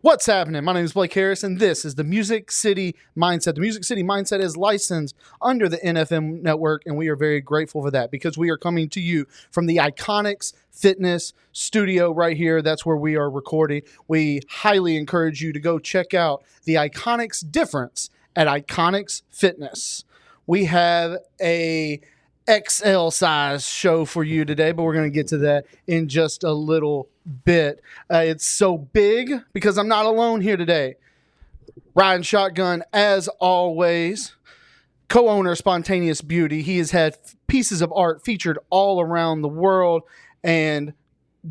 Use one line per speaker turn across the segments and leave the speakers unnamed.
What's happening? My name is Blake Harris, and this is the Music City Mindset. The Music City Mindset is licensed under the NFM network, and we are very grateful for that because we are coming to you from the Iconics Fitness Studio right here. That's where we are recording. We highly encourage you to go check out the Iconics difference at Iconics Fitness. We have a XL size show for you today, but we're going to get to that in just a little bit. It's so big because I'm not alone here today. Riding shotgun, as always, co-owner of Spontaneous Beauty. He has had pieces of art featured all around the world, and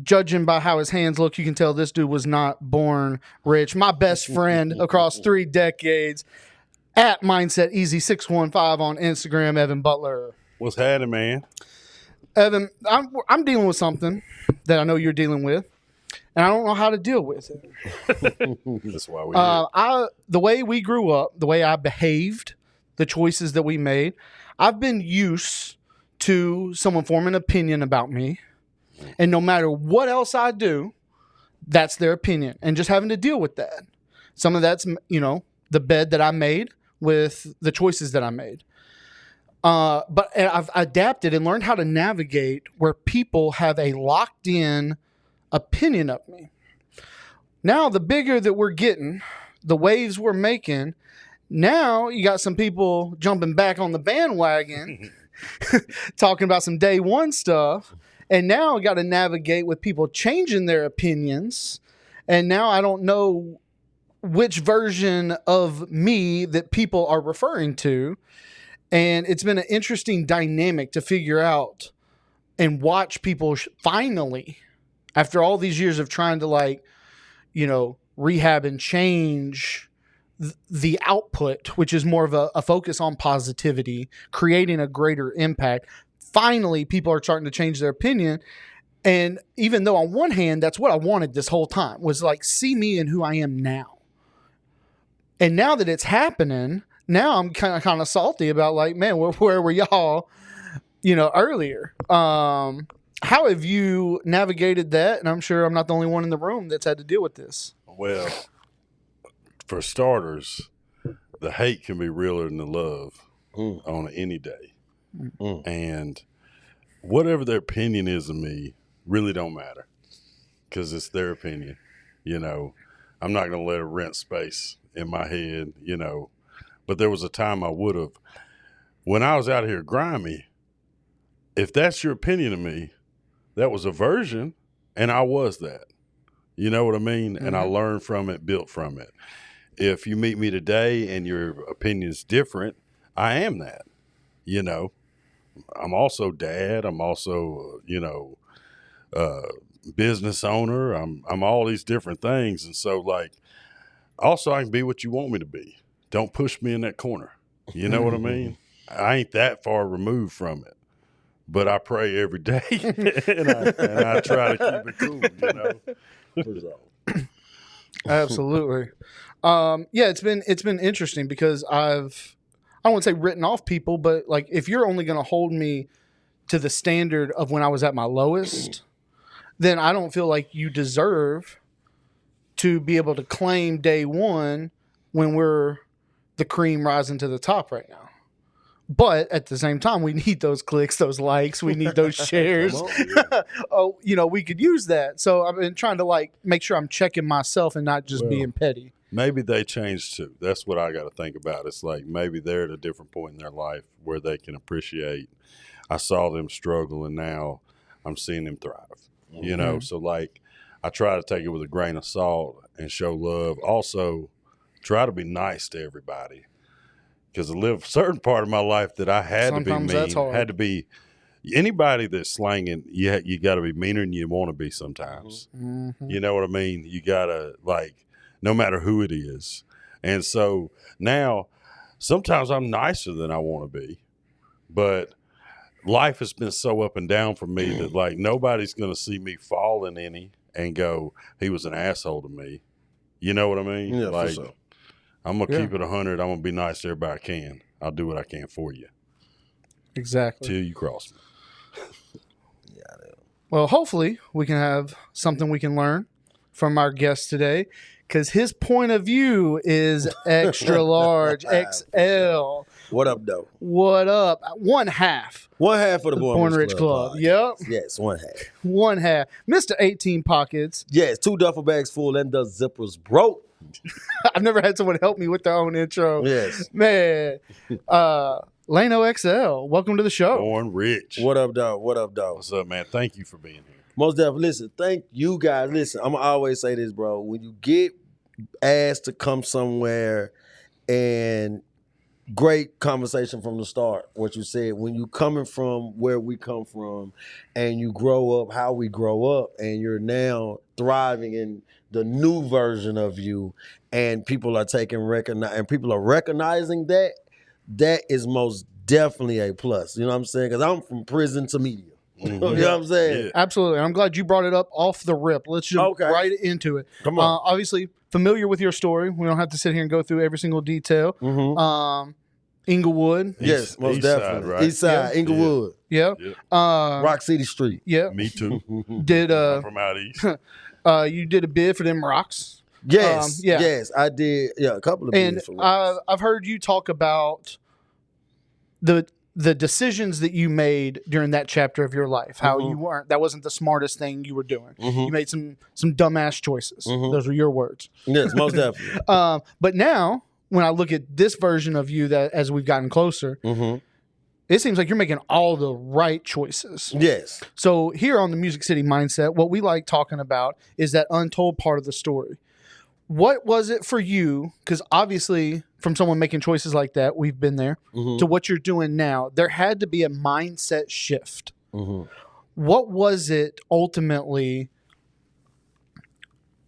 judging by how his hands look, you can tell this dude was not born rich. My best friend across 3 decades, at Mindset Easy 615 on Instagram, Evan Butler.
What's happening, man?
Evan, I'm dealing with something that I know you're dealing with, and I don't know how to deal with it.
That's why we
the way we grew up, the way I behaved, the choices that we made, I've been used to someone forming an opinion about me, and no matter what else I do, that's their opinion, and just having to deal with that. Some of that's, the bed that I made with the choices that I made. But I've adapted and learned how to navigate where people have a locked in opinion of me. Now, the bigger that we're getting, the waves we're making, now you got some people jumping back on the bandwagon, talking about some day one stuff. And now I got to navigate with people changing their opinions. And now I don't know which version of me that people are referring to. And it's been an interesting dynamic to figure out and watch people finally, after all these years of trying to rehab and change the output, which is more of a focus on positivity, creating a greater impact. Finally, people are starting to change their opinion. And even though on one hand, that's what I wanted this whole time, was see me and who I am now. And now that it's happening, now I'm kind of salty about man, where were y'all, earlier? How have you navigated that? And I'm sure I'm not the only one in the room that's had to deal with this.
Well, for starters, the hate can be realer than the love on any day. And whatever their opinion is of me really don't matter because it's their opinion. I'm not going to let it rent space in my head, But there was a time I would have. When I was out here grimy, if that's your opinion of me, that was a version, and I was that. You know what I mean? Mm-hmm. And I learned from it, built from it. If you meet me today and your opinion's different, I am that. I'm also dad. I'm also, business owner. I'm all these different things. And so, also I can be what you want me to be. Don't push me in that corner. You know what I mean? I ain't that far removed from it, but I pray every day and I try to keep it cool,
Absolutely. It's been interesting because I don't want to say written off people, but if you're only going to hold me to the standard of when I was at my lowest, then I don't feel like you deserve to be able to claim day one when we're the cream rising to the top right now. But at the same time, we need those clicks, those likes, we need those shares. We could use that. So I've been trying to make sure I'm checking myself and not just being petty.
Maybe they changed too. That's what I got to think about. It's maybe they're at a different point in their life where they can appreciate. I saw them struggle and now I'm seeing them thrive, So I try to take it with a grain of salt and show love. Also, try to be nice to everybody because I live a certain part of my life that I had
Sometimes
to be mean.
That's hard.
Had to be anybody that's slanging. You got to be meaner than you want to be sometimes. Mm-hmm. You know what I mean? You got to no matter who it is. And so now sometimes I'm nicer than I want to be, but life has been so up and down for me that nobody's going to see me fall in any and go, he was an asshole to me. You know what I mean?
Yeah, for sure.
I'm going to keep it 100. I'm going to be nice to everybody I can. I'll do what I can for you.
Exactly.
Till you cross me.
Well, hopefully we can have something we can learn from our guest today. because his point of view is extra large, XL.
What up, though?
What up? One half.
One half of the
Born Rich Club.
podcast.
Yep.
Yes, one half.
One half. Mr. 18 Pockets.
Yes, 2 duffel bags full and the zippers broke.
I've never had someone help me with their own intro.
Yes.
Man. Lano XL. Welcome to the show.
Born Rich.
What up, dog? What up, dog?
What's up, man? Thank you for being here.
Most definitely. Listen, thank you guys. Listen, I'm going to always say this, bro. When you get asked to come somewhere and great conversation from the start, what you said, when you coming from where we come from and you grow up how we grow up and you're now thriving in the new version of you and people are recognizing that is most definitely a plus. You know what I'm saying? Because I'm from prison to media.
Mm-hmm.
You know what I'm saying?
Yeah.
Absolutely. I'm glad you brought it up off the rip. Let's jump
Okay.
right into it.
Come on.
Obviously, familiar with your story. We don't have to sit here and go through every single detail.
Mm-hmm.
Inglewood.
Yes, most
East side,
definitely.
right?
East side,
Yeah.
Inglewood,
Yeah.
Yeah.
Rock City Street.
Yeah.
Me too.
Did
I'm from out east.
you did a bid for them rocks?
Yes,
yeah.
yes, I did. Yeah, a couple of
And
beers for Rock.
I've heard you talk about the decisions that you made during that chapter of your life. How
Mhm.
that wasn't the smartest thing you were doing.
Mhm.
You made some dumbass choices.
Mhm.
Those were your words.
Yes, most definitely.
But now, when I look at this version of you, that as we've gotten closer,
Mm-hmm.
it seems like you're making all the right choices.
Yes.
So here on the Music City Mindset, what we like talking about is that untold part of the story. What was it for you? Because obviously, from someone making choices like that, we've been there,
Mm-hmm.
to what you're doing now, there had to be a mindset shift.
Mm-hmm.
What was it ultimately?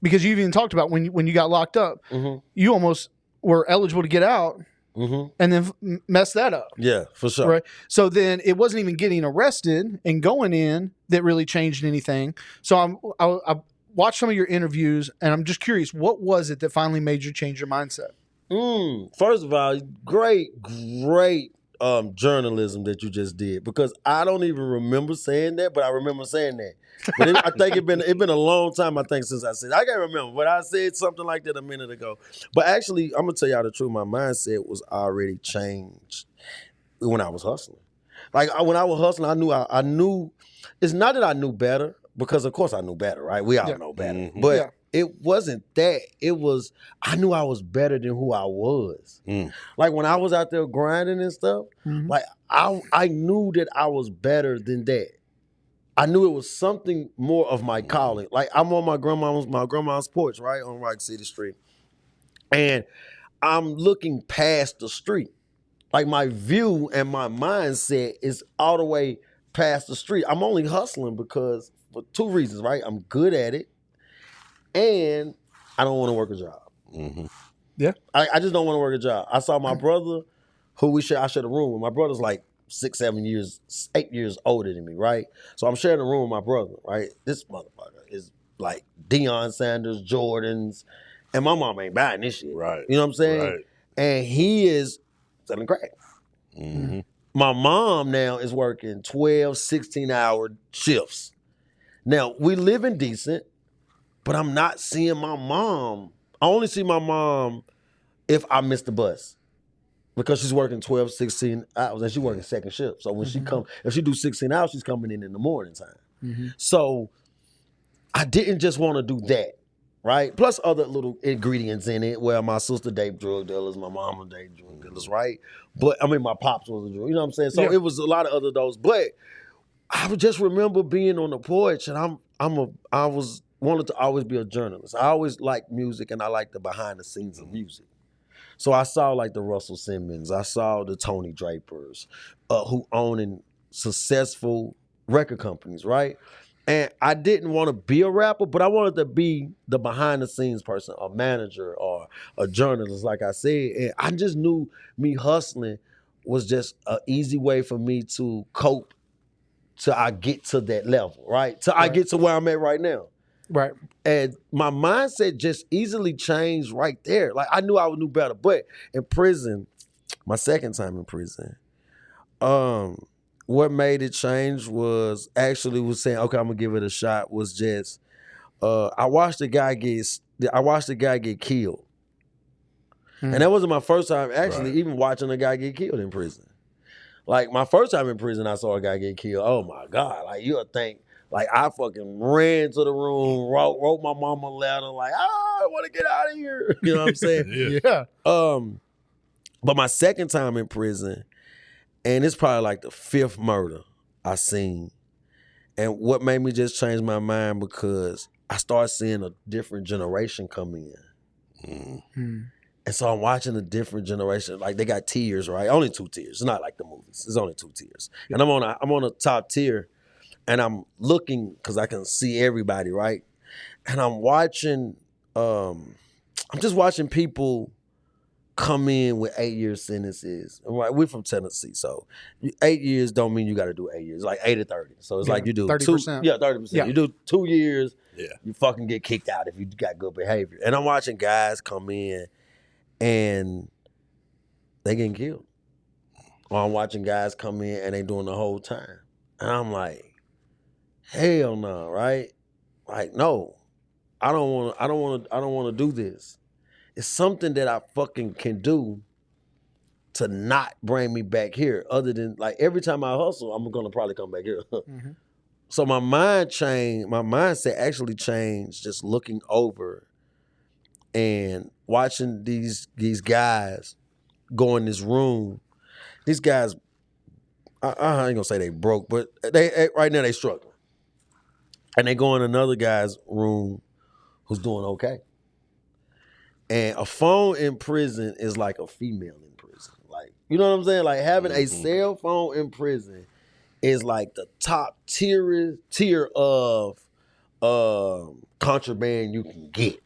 Because you even talked about when you got locked up,
Mm-hmm.
you almost were eligible to get out
Mm-hmm.
and then mess that up.
Yeah, for sure.
Right. So then it wasn't even getting arrested and going in that really changed anything. So I watched some of your interviews and I'm just curious, what was it that finally made you change your mindset?
First of all, great journalism that you just did, because I don't even remember saying that, but I remember saying that. But I think it been a long time, I think, since I said it. I can't remember, but I said something like that a minute ago. But actually, I'm gonna tell y'all the truth. My mindset was already changed when I was hustling. Like when I was hustling, I knew. It's not that I knew better, because of course I knew better, right? We all know better,
Mhm.
but.
Yeah.
It wasn't that. It was, I knew I was better than who I was.
Mm.
Like when I was out there grinding and stuff,
Mhm.
like I knew that I was better than that. I knew it was something more of my calling. Like I'm on my grandma's porch, right, on Rock City Street. And I'm looking past the street. Like my view and my mindset is all the way past the street. I'm only hustling because for 2 reasons, right? I'm good at it. And I don't want to work a job.
Mm-hmm.
I just don't want to work a job. I saw my brother, who I shared a room with. My brother's like 8 years older than me, right? So I'm sharing a room with my brother, right? This motherfucker is like Deion Sanders, Jordans, and my mom ain't buying this shit.
Right.
You know what I'm saying?
Right.
And he is selling crack.
Mm-hmm.
My mom now is working 12, 16-hour shifts. Now, we living decent, but I'm not seeing my mom. I only see my mom if I miss the bus, because she's working 12, 16 hours and she's working second shift. So when if she do 16 hours, she's coming in the morning time.
Mm-hmm.
So I didn't just want to do that, right? Plus other little ingredients in it, where my sister dated drug dealers, my mama dated drug dealers, right? But I mean, my pops was a drug, you know what I'm saying? So
Yeah.
it was a lot of other those. But I would just remember being on the porch, and I wanted to always be a journalist. I always liked music, and I liked the behind the scenes of music. So I saw like the Russell Simmons, I saw the Tony Drapers, who owning successful record companies, right? And I didn't want to be a rapper, but I wanted to be the behind the scenes person, a manager or a journalist, like I said. And I just knew me hustling was just an easy way for me to cope till I get to that level, right? Till I
Right.
get to where I'm at right now.
Right.
And my mindset just easily changed right there. Like I knew I would do better. But in prison, my second time in prison, what made it change was saying, okay, I'm gonna give it a shot, was just I watched the guy get killed. And that wasn't my first time actually even watching a guy get killed in prison. Like my first time in prison, I saw a guy get killed. Oh my God. Like you'll think, like I fucking ran to the room, wrote my mama a letter, like, I want to get out of here. You know what I'm saying?
Yeah.
But my second time in prison, and it's probably like the 5th murder I seen. And what made me just change my mind because I started seeing a different generation come in. And so I'm watching a different generation. Like they got tiers, right? Only 2 tiers. It's not like the movies. It's only 2 tiers. And I'm on a top tier, and I'm looking because I can see everybody, right? And I'm watching. I'm just watching people come in with 8-year sentences. Right? We're from Tennessee, so 8 years don't mean you got to do 8 years. Like 8 or 30. So it's like you do
30%.
30%.
Yeah.
You do 2 years. Yeah. You fucking get kicked out if you got good behavior. And I'm watching guys come in. And they getting killed. Or I'm watching guys come in and they doing the whole time. And I'm like, hell no, right? Like, no. I don't wanna do this. It's something that I fucking can do to not bring me back here. Other than like every time I hustle, I'm gonna probably come back here. So my mindset actually changed just looking over and watching these guys go in this room. These guys, I ain't gonna say they broke, but they right now they struggling. And they go in another guy's room who's doing okay. And a phone in prison is like a female in prison. Like, you know what I'm saying? Like having a cell phone in prison is like the top tier of contraband you can get.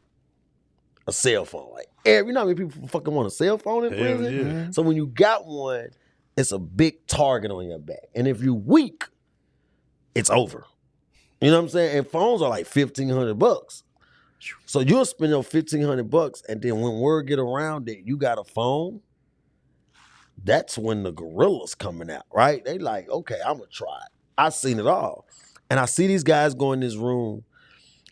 A cell phone. Like, you know how many people fucking want a cell phone in prison? Yeah. So when you got one, it's a big target on your back. And if you're weak, it's over. You know what I'm saying? And phones are like $1,500. So you'll spend your $1,500, and then when word get around that you got a phone, that's when the gorillas coming out, right? They like, okay, I'm gonna try it. I seen it all. And I see these guys go in this room.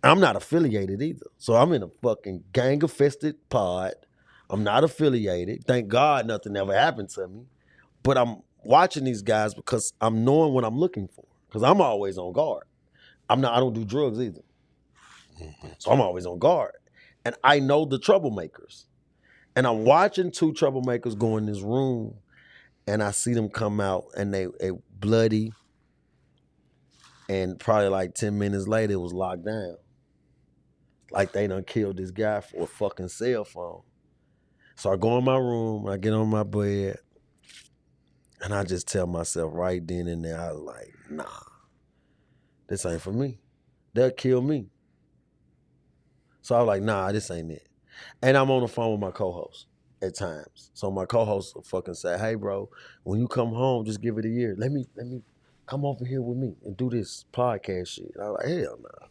I'm not affiliated either. So I'm in a fucking gang-infested pod. I'm not affiliated. Thank God nothing ever happened to me. But I'm watching these guys because I'm knowing what I'm looking for. Because I'm always on guard. I don't do drugs either. So I'm always on guard. And I know the troublemakers. And I'm watching 2 troublemakers go in this room, and I see them come out, and they bloody. And probably like 10 minutes later, it was locked down. Like they done killed this guy for a fucking cell phone. So I go in my room, I get on my bed, and I just tell myself right then and there, I was like, nah, this ain't for me. They'll kill me. So I was like, nah, this ain't it. And I'm on the phone with my co-host at times. So my co-host will fucking say, hey bro, when you come home, just give it a year. Let me come over here with me and do this podcast shit. And I was like, hell nah.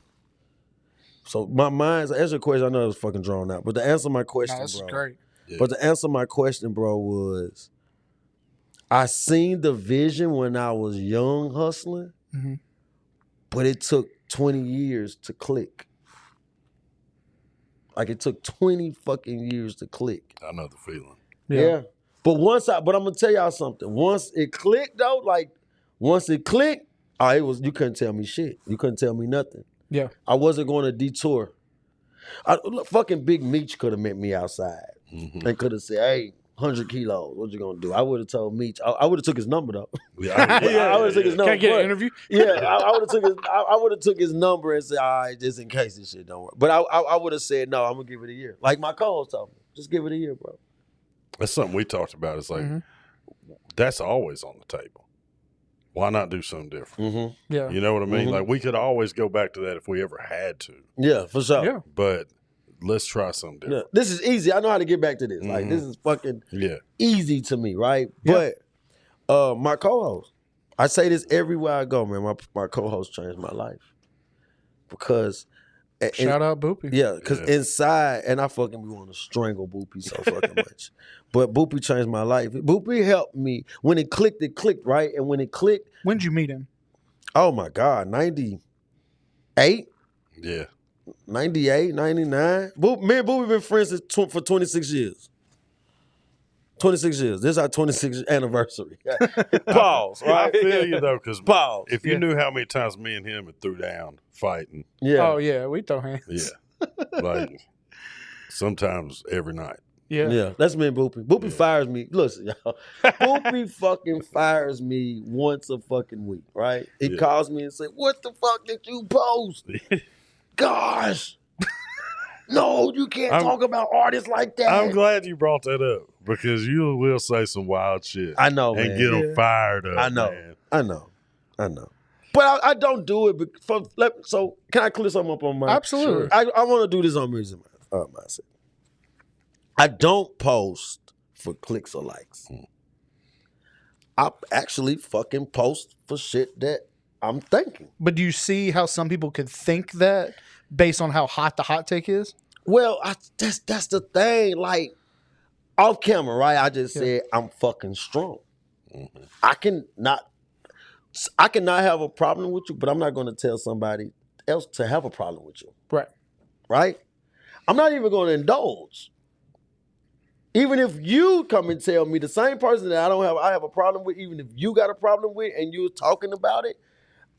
So my mind's, answer your question, I know it was fucking drawn out, but to answer my question,
that's
bro.
Great.
Yeah.
But to answer my question, bro, was I seen the vision when I was young hustling, but it took 20 years to click. Like it took 20 fucking years to click.
I know the feeling.
Yeah. But I'm gonna tell y'all something. Once it clicked though, you couldn't tell me shit. You couldn't tell me nothing.
Yeah.
I wasn't going to detour. Fucking Big Meech could have met me outside and could have said, hey, 100 kilos, what you gonna do? I would have told Meech. I would have took his number though. I would have took his number.
Can I get an interview?
Yeah, I would have took his number and said, all right, just in case this shit don't work. But I would have said, no, I'm gonna give it a year. Like my co-host told me, just give it a year, bro.
That's something we talked about. It's like that's always on the table. Why not do something different?
Yeah,
you know what I mean. Like we could always go back to that if we ever had to.
Yeah, for sure.
Yeah,
but let's try something different.
Yeah. This is easy. I know how to get back to this. Like this is fucking easy to me, right? Yeah. But my co-host, I say this everywhere I go, man. My co-host changed my life because
shout out Boopy.
Yeah, because inside, and I fucking be wanting to strangle Boopy so fucking much. But Boopy changed my life. Boopy helped me. When it clicked, right? And when it clicked.
When did you meet him?
Oh my God, 98?
Yeah.
98, 99. Me and Booby been friends for 26 years. 26 years. This is our 26th anniversary. Pause, right?
I feel you, though, because
Pause.
if you knew how many times me and him had threw down fighting.
Yeah.
Oh, yeah. We throw hands.
Yeah. Like, sometimes every night.
Yeah.
Yeah, that's me and Boopy. Boopy fires me. Listen, y'all. Boopy fucking fires me once a fucking week, right? He calls me and say, "What the fuck did you post?" Gosh. No, you can't talk about artists like that.
I'm glad you brought that up because you will say some wild shit.
I know, man.
And get them fired up.
I know.
Man.
I know. But I don't do it. So can I clear something up on my?
Absolutely.
I want to do this on music mindset. I don't post for clicks or likes. I actually fucking post for shit that I'm thinking.
But do you see how some people could think that based on how hot the hot take is?
Well, that's the thing. Like, off camera, right? I just said I'm fucking strong. Mm-hmm. I cannot have a problem with you, but I'm not going to tell somebody else to have a problem with you.
Right.
Right? I'm not even going to indulge. Even if you come and tell me the same person that I have a problem with, even if you got a problem with and you're talking about it,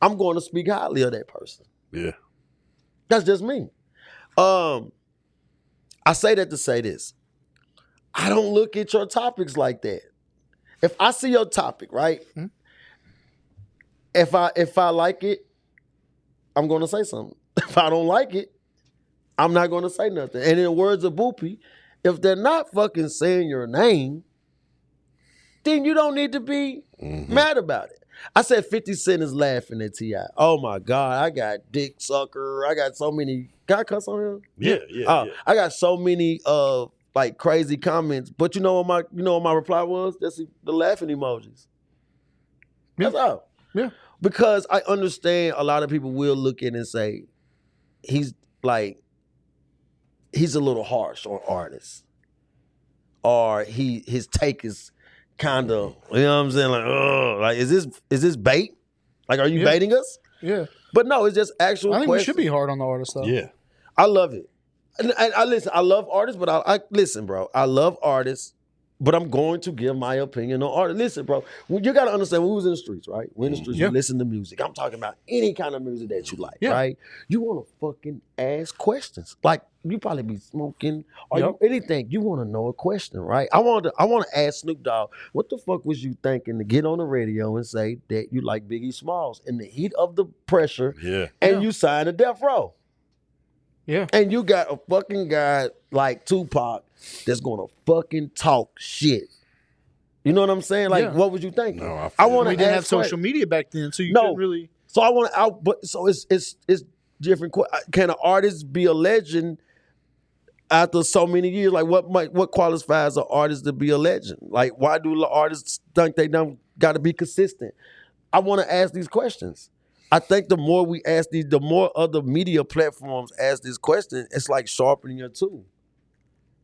I'm going to speak highly of that person.
Yeah.
That's just me. I say that to say this. I don't look at your topics like that. If I see your topic, right? Mm-hmm. If I like it, I'm going to say something. If I don't like it, I'm not going to say nothing. And in the words of Boopy, if they're not fucking saying your name, then you don't need to be mad about it. I said 50 Cent is laughing at T.I. Oh my God, I got dick sucker. I got so many. Can I cuss on him?
Yeah.
I got so many like crazy comments. But you know what my reply was? That's the laughing emojis. That's all.
Yeah.
Because I understand a lot of people will look in and say, he's a little harsh on artists. Or his take is kind of, you know what I'm saying? Like, oh, like is this bait? Like, are you baiting us?
Yeah.
But no, it's just actual
I think
question.
we should be hard on the artist, though.
Yeah.
I love it. And I listen, I love artists, but I listen, bro. I love artists, but I'm going to give my opinion on artists. Listen, bro, you got to understand, we was in the streets, right? We're in the streets, you listen to music. I'm talking about any kind of music that you like, right? You want to fucking ask questions. Like, you probably be smoking or anything. You want to know a question, right? I want to ask Snoop Dogg, what the fuck was you thinking to get on the radio and say that you like Biggie Smalls in the heat of the pressure and you signed a death row?
Yeah.
And you got a fucking guy like Tupac that's going to fucking talk shit. You know what I'm saying? Like, what was you thinking?
No,
I want to.
We didn't have social media back then, so you couldn't really.
So I want to but so it's different. Can an artist be a legend after so many years? Like, what qualifies an artist to be a legend? Like, why do artists think they don't got to be consistent? I want to ask these questions. I think the more we ask these, the more other media platforms ask this question, it's like sharpening your tool.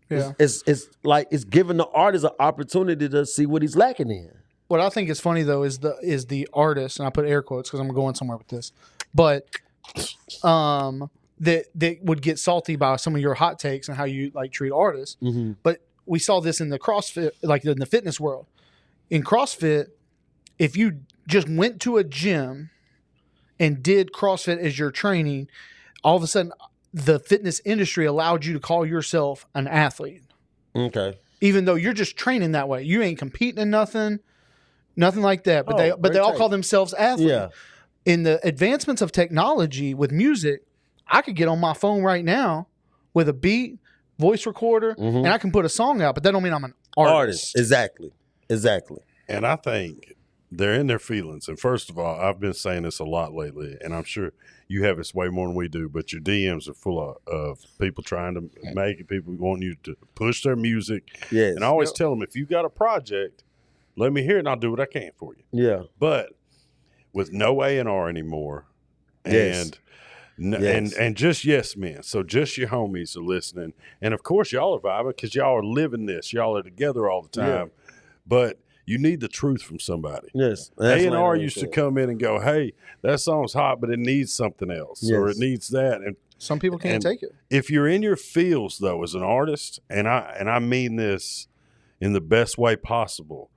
Yeah.
It's like it's giving the artist an opportunity to see what he's lacking in.
What I think is funny though is the artist, and I put air quotes because I'm going somewhere with this, but that would get salty by some of your hot takes and how you like treat artists. Mm-hmm. But we saw this in the CrossFit, like in the fitness world. In CrossFit, if you just went to a gym and did CrossFit as your training, all of a sudden the fitness industry allowed you to call yourself an athlete.
Okay.
Even though you're just training that way. You ain't competing in nothing like that. But they all call themselves athletes.
Yeah.
In the advancements of technology with music, I could get on my phone right now with a beat, voice recorder, and I can put a song out, but that don't mean I'm an artist.
Exactly.
And I think they're in their feelings. And first of all, I've been saying this a lot lately, and I'm sure you have this way more than we do, but your DMs are full of people trying to make it, people want you to push their music.
Yes.
And I always tell them, if you got a project, let me hear it and I'll do what I can for you.
Yeah.
But with no A&R anymore, and just yes men, so just your homies are listening. And of course, y'all are vibing because y'all are living this. Y'all are together all the time. Yeah. But you need the truth from somebody.
Yes.
A&R used to come in and go, hey, that song's hot, but it needs something else. Or it needs that. And
Some people can't
And
take it.
if you're in your fields though, as an artist, and I mean this in the best way possible,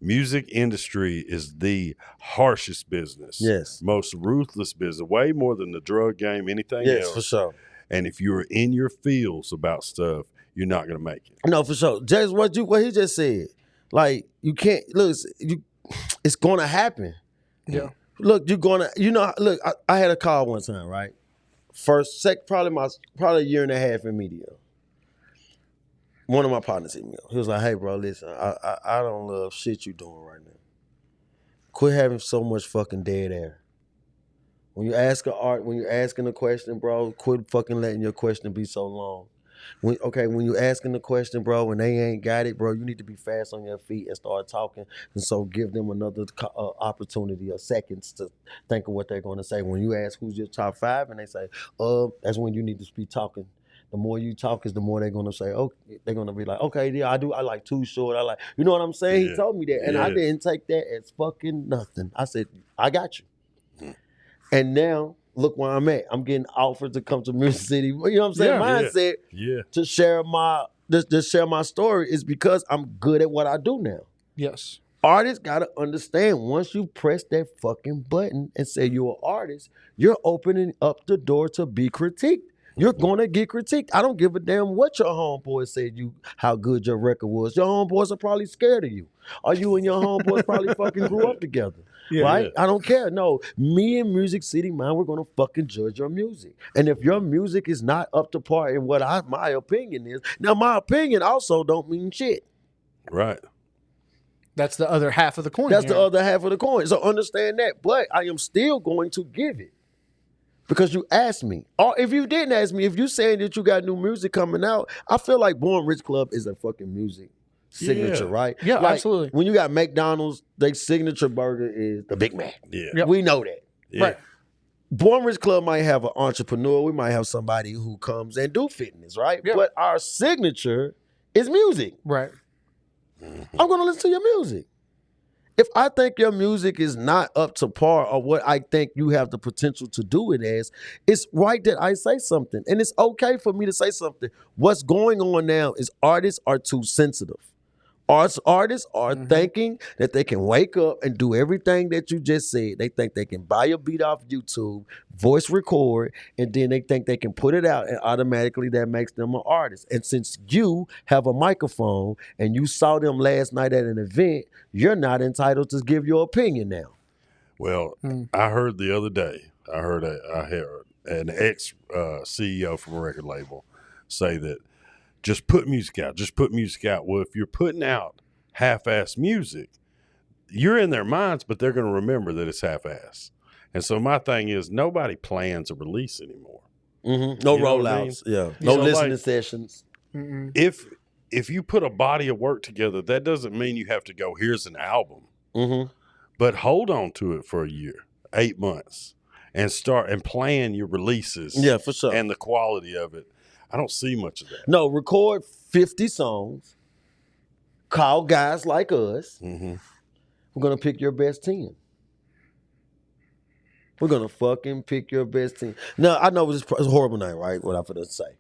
music industry is the harshest business.
Yes.
Most ruthless business, way more than the drug game, anything
Yes,
else.
for sure.
And if you're in your fields about stuff, you're not going to make it.
No, for sure. Just what he just said. Like, you can't look. It's gonna happen.
Yeah.
Look, look. I had a call one time, right? Probably a year and a half in media. One of my partners hit me up. He was like, "Hey, bro, listen, I don't love shit you doing right now. Quit having so much fucking dead air. When you're asking a question, bro, quit fucking letting your question be so long. When you're asking the question, bro, and they ain't got it, bro, you need to be fast on your feet and start talking. And so give them another opportunity or seconds to think of what they're going to say. When you ask who's your top 5 and they say, that's when you need to be talking. The more you talk is the more they're going to say, oh, they're going to be like, okay, yeah, I like Too Short. You know what I'm saying?
Yeah.
He told me that. And I didn't take that as fucking nothing. I said, I got you. And now, look where I'm at. I'm getting offered to come to Music City. You know what I'm saying? Mindset to share my story is because I'm good at what I do now.
Yes.
Artists got to understand, once you press that fucking button and say you're an artist, you're opening up the door to be critiqued. You're going to get critiqued. I don't give a damn what your homeboys said how good your record was. Your homeboys are probably scared of you. Or you and your homeboys probably fucking grew up together.
Yeah,
right?
Yeah.
I don't care. No, me and Music City, man, we're going to fucking judge your music. And if your music is not up to par in what my opinion is, now my opinion also don't mean shit.
Right.
That's the other half of the coin.
That's the other half of the coin. So understand that. But I am still going to give it. Because you asked me. Or if you didn't ask me, if you saying that you got new music coming out, I feel like Born Rich Club is a fucking music signature, right?
Yeah,
like,
absolutely.
When you got McDonald's, their signature burger is the Big Mac.
Yeah.
Yep.
We know that.
Yeah.
Right.
Born Rich Club might have an entrepreneur. We might have somebody who comes and do fitness, right?
Yep.
But our signature is music.
Right.
I'm going to listen to your music. If I think your music is not up to par or what I think you have the potential to do it as, it's right that I say something. And it's okay for me to say something. What's going on now is artists are too sensitive. Artists are thinking that they can wake up and do everything that you just said. They think they can buy a beat off YouTube, voice record, and then they think they can put it out, and automatically that makes them an artist. And since you have a microphone and you saw them last night at an event, you're not entitled to give your opinion now.
Well, I heard the other day, I heard an ex-CEO from a record label say that just put music out. Just put music out. Well, if you're putting out half-ass music, you're in their minds, but they're going to remember that it's half-ass. And so my thing is, nobody plans a release anymore.
Mm-hmm. No
You know what I
rollouts. Yeah. No
So,
listening
like,
sessions.
If you put a body of work together, that doesn't mean you have to go, here's an album.
Mm-hmm.
But hold on to it for a year, 8 months, and start and plan your releases.
Yeah, for sure.
And the quality of it. I don't see much of that.
No, record 50 songs. Call guys like us.
Mm-hmm.
We're going to pick your best 10. We're going to fucking pick your best 10. Now, I know it's a horrible name, right? What I'm going to say.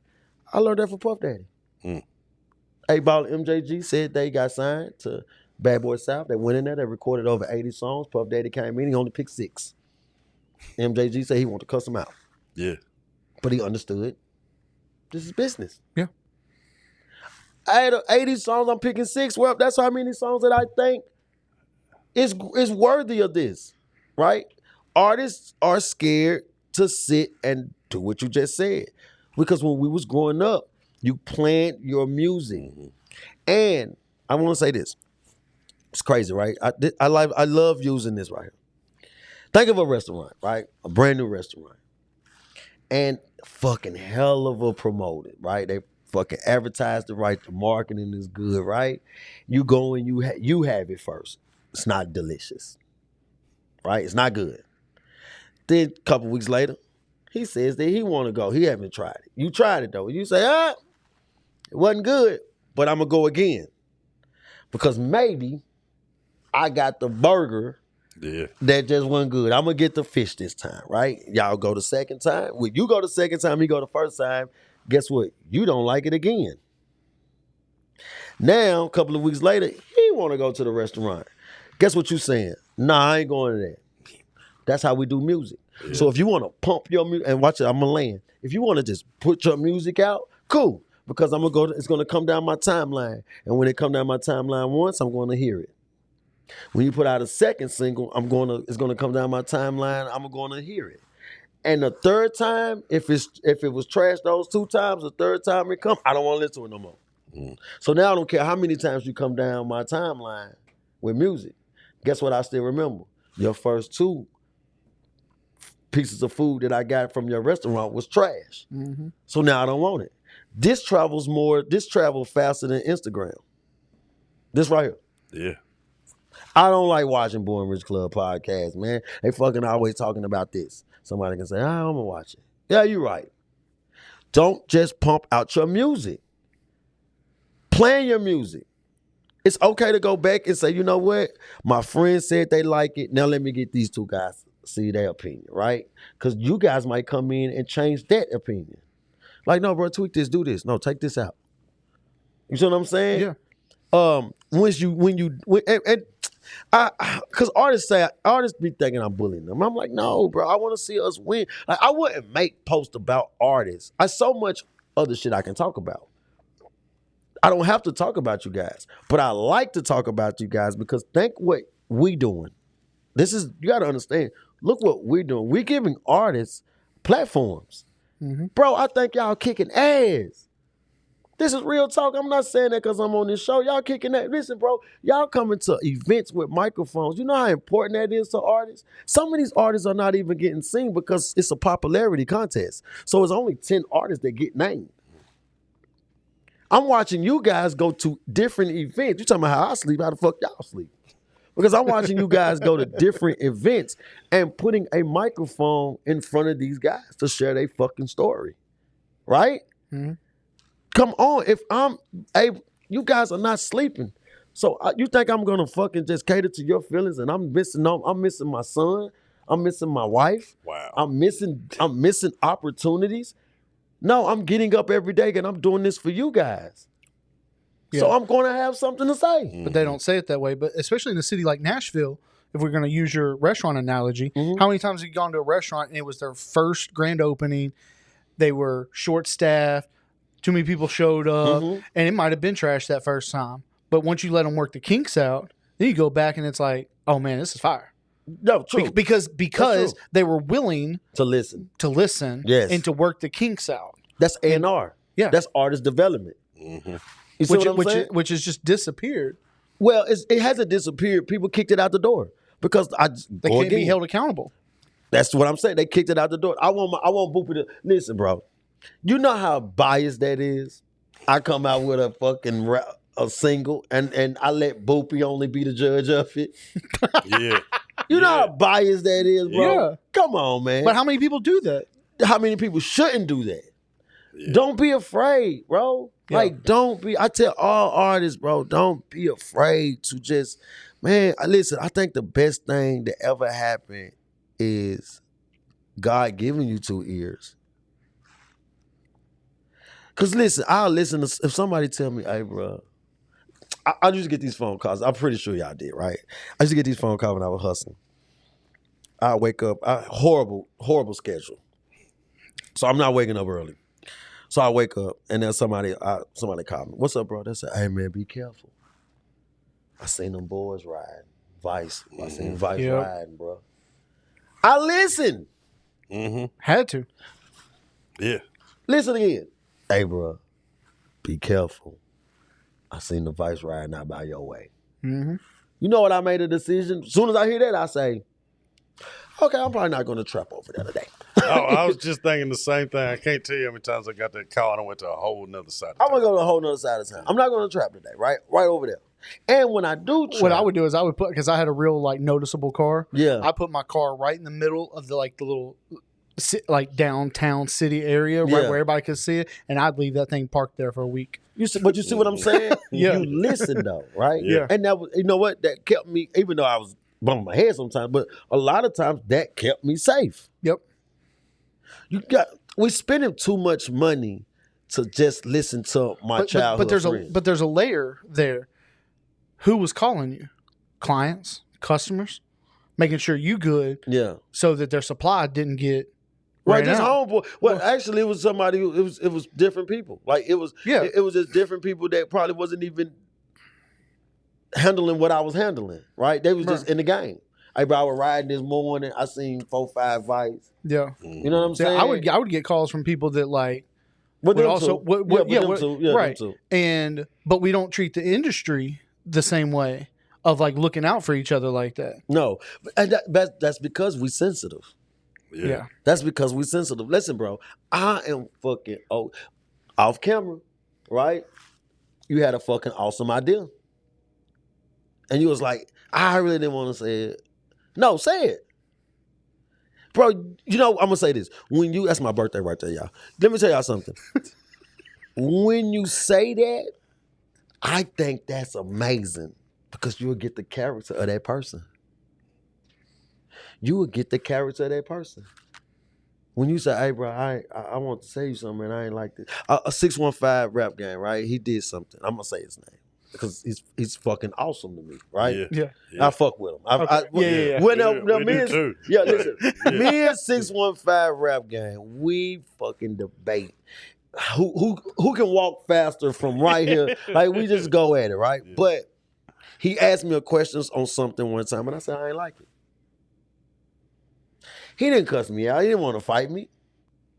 I learned that from Puff Daddy. 8Ball and MJG said they got signed to Bad Boy South. They went in there. They recorded over 80 songs. Puff Daddy came in. He only picked 6. MJG said he wanted to cuss them out.
Yeah.
But he understood. This is business.
Yeah.
Out of 80 songs, I'm picking 6. Well, that's how many songs that I think is worthy of this, right? Artists are scared to sit and do what you just said. Because when we was growing up, you planned your music. And I want to say this. It's crazy, right? I love using this right here. Think of a restaurant, right? A brand new restaurant. And fucking hell of a promoted, right? They fucking advertised it right. The marketing is good, right? You go and you have it first. It's not delicious, right? It's not good. Then a couple weeks later, he says that he want to go. He haven't tried it. You tried it though. You say, it wasn't good, but I'm gonna go again because maybe I got the burger
Yeah.
That just wasn't good. I'm gonna get the fish this time, right? Y'all go the second time. When you go the second time, he go the first time. Guess what? You don't like it again. Now, a couple of weeks later, he want to go to the restaurant. Guess what you saying? Nah, I ain't going to that. That's how we do music. Yeah. So if you want to pump your music, and watch it, I'm gonna land. If you want to just put your music out, cool. Because I'm gonna go. It's gonna come down my timeline, and when it come down my timeline once, I'm going to hear it. When you put out a second single, it's gonna come down my timeline. I'm going to hear it. And the third time, if it was trash those 2 times, the third time it come, I don't want to listen to it no more. So now I don't care how many times you come down my timeline with music. Guess what I still remember? Your first 2 pieces of food that I got from your restaurant was trash. Mm-hmm. So now I don't want it. This travels faster than Instagram. This right here.
Yeah.
I don't like watching Born Rich Club podcasts, man. They fucking always talking about this. Somebody can say, I'm gonna watch it. Yeah, you're right. Don't just pump out your music. Plan your music. It's okay to go back and say, you know what? My friends said they like it. Now let me get these 2 guys see their opinion, right? Because you guys might come in and change that opinion. Like, no, bro, tweak this, do this. No, take this out. You see what I'm saying?
Yeah.
Because artists be thinking I'm bullying them. I'm like, no, bro, I want to see us win. Like, I wouldn't make posts about artists. I so much other shit I can talk about. I don't have to talk about you guys, but I like to talk about you guys because think what we doing. You got to understand. Look what we're doing. We're giving artists platforms. Mm-hmm. Bro, I think y'all kicking ass. This is real talk. I'm not saying that because I'm on this show. Y'all kicking that. Listen, bro, y'all coming to events with microphones. You know how important that is to artists? Some of these artists are not even getting seen because it's a popularity contest. So it's only 10 artists that get named. I'm watching you guys go to different events. You talking about how I sleep, how the fuck y'all sleep? Because I'm watching you guys go to different events and putting a microphone in front of these guys to share their fucking story. Right? Mm-hmm. Come on. You guys are not sleeping. So you think I'm going to fucking just cater to your feelings and I'm missing my son. I'm missing my wife.
Wow.
I'm missing opportunities. No, I'm getting up every day and I'm doing this for you guys. Yeah. So I'm going to have something to say.
But they don't say it that way. But especially in a city like Nashville, if we're going to use your restaurant analogy, how many times have you gone to a restaurant and it was their first grand opening, they were short-staffed, too many people showed up, and it might have been trash that first time. But once you let them work the kinks out, then you go back and it's like, oh man, this is fire.
No, true.
Because they were willing
to listen,
yes, and to work the kinks out.
That's A&R. Yeah, that's artist development.
Mm-hmm.
You see what I'm saying?
Which has just disappeared.
Well, it hasn't disappeared. People kicked it out the door because
they can't be held accountable.
That's what I'm saying. They kicked it out the door. I want Boopy to listen, bro. You know how biased that is. I come out with a fucking a single, and I let Boopy only be the judge of it.
Yeah.
You know how biased that is, bro?
Yeah.
Come on, man.
But how many people do that?
How many people shouldn't do that?
Yeah.
Don't be afraid, bro. Yeah. Like, I tell all artists, bro, don't be afraid to just, man, listen, I think the best thing that ever happened is God giving you 2 ears. Because listen, I'll listen to, if somebody tell me, hey, bro, I used to get these phone calls. I'm pretty sure y'all did, right? I used to get these phone calls when I was hustling. I wake up, horrible schedule. So I'm not waking up early. So I wake up and then somebody called me. What's up, bro? They said, hey, man, be careful. I seen them boys riding. Vice. I seen Vice riding, bro. I listened.
Mm-hmm.
Had to.
Yeah.
Listen again. Hey, bro, be careful. I seen the Vice riding out by your way. Mm-hmm. You know what? I made a decision. As soon as I hear that, I say, okay, I'm probably not going to trap over there today.
I was just thinking the same thing. I can't tell you how many times I got that call and I went to a whole nother side of town.
I'm going to go to a whole nother side of town. I'm not going to trap today, right? Right over there. And when I do trap.
What I would do is I would put, because I had a real noticeable car.
Yeah.
I put my car right in the middle of the little downtown city area, right where everybody could see it, and I'd leave that thing parked there for a week.
But you see what I'm saying?
Yeah.
You listen though, right?
Yeah.
And that was, you know what? That kept me, even though I was bump my head sometimes, but a lot of times that kept me safe.
Yep.
We spending too much money to just listen to my childhood friends.
But there's a layer there. Who was calling you? Clients, customers, making sure you good.
Yeah.
So that their supply didn't get
Right,
ran
this
out.
homeboy. Well, actually, it was somebody. It was different people. Like it was.
Yeah.
It was just different people that probably wasn't even handling what I was handling. Right. They was just in the game. Hey, bro, I was riding this morning. I seen 4-5 fights.
Yeah.
You know what I'm saying?
Yeah, I would get calls from people that like.
But
would
them
also,
too.
right.
Them too.
But we don't treat the industry the same way of like looking out for each other like that.
No, and that's because we sensitive.
Yeah.
That's because we sensitive. Listen, bro, I am fucking off camera, right? You had a fucking awesome idea. And you was like, I really didn't want to say it. No, say it. Bro, you know, I'm going to say this. That's my birthday right there, y'all. Let me tell y'all something. When you say that, I think that's amazing because you will get the character of that person. You will get the character of that person. When you say, hey, bro, I want to say you something, and I ain't like this. A 615 rap game, right? He did something. I'm going to say his name because he's fucking awesome to me, right?
Yeah.
I fuck with him.
Yeah.
When
We do too.
Yeah, listen. Me and 615 rap game, we fucking debate. Who can walk faster from right here? Like, we just go at it, right?
Yeah.
But he asked me a question on something one time, and I said, I ain't like it. He didn't cuss me out. He didn't want to fight me.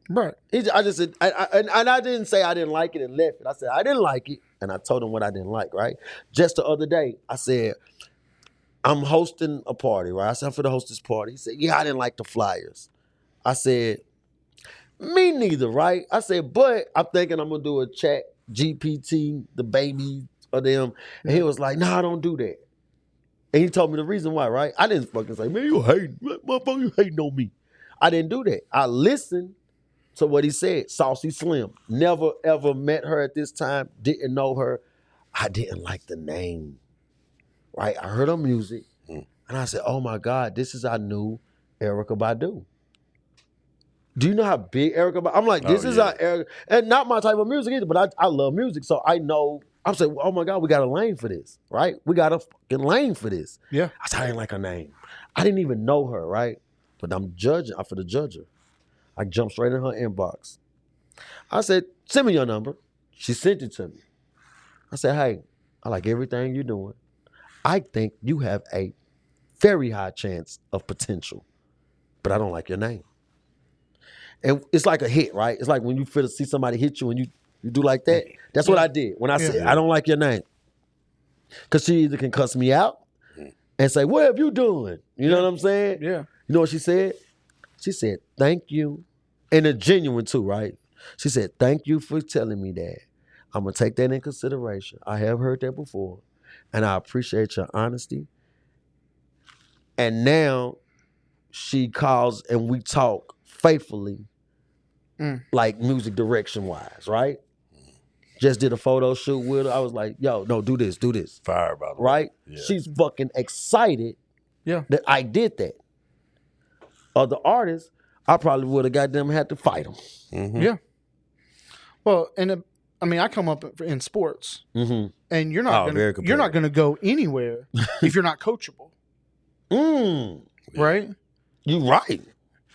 Right.
I just said, and I didn't say I didn't like it and left it. I said, I didn't like it, and I told him what I didn't like, right? Just the other day, I said, I'm hosting a party, right? I said, I'm for the host this party. He said, yeah, I didn't like the flyers. I said, me neither, right? I said, but I'm thinking I'm going to do a chat, GPT, the baby of them. And he was like, nah, don't do that. And he told me the reason why, right? I didn't fucking say, man, you hate, motherfucker, you hating on me. I didn't do that. I listened to what he said. Saucy Slim. Never, ever met her at this time. Didn't know her. I didn't like the name, right? I heard her music, and I said, oh, my God, this is our new Erykah Badu. Do you know how big Erykah Badu? I'm like, this is our Erykah. And not my type of music either, but I love music, so I know. I'm saying, oh my God, we got a lane for this, right? We got a fucking lane for this.
Yeah.
I said, I didn't like her name. I didn't even know her, right? But I'm for the judger. I jumped straight in her inbox. I said, send me your number. She sent it to me. I said, hey, I like everything you're doing. I think you have a very high chance of potential, but I don't like your name. And it's like a hit, right? It's like when you feel to see somebody hit you and you do like that. That's what I did when I said, I don't like your name. Because she either can cuss me out and say, what have you doing? You know what I'm saying?
Yeah.
You know what she said? She said, thank you. And a genuine too, right? She said, thank you for telling me that. I'm going to take that in consideration. I have heard that before. And I appreciate your honesty. And now she calls and we talk faithfully, like music direction wise, right? Just did a photo shoot with her. I was like, yo, no, do this.
Fire, by the way.
Right?
Yeah.
She's fucking excited that I did that. Other artists, I probably would have goddamn had to fight them.
Mm-hmm.
Yeah. Well, and I mean, I come up in sports, and you're not going to go anywhere if you're not coachable. Right?
You right.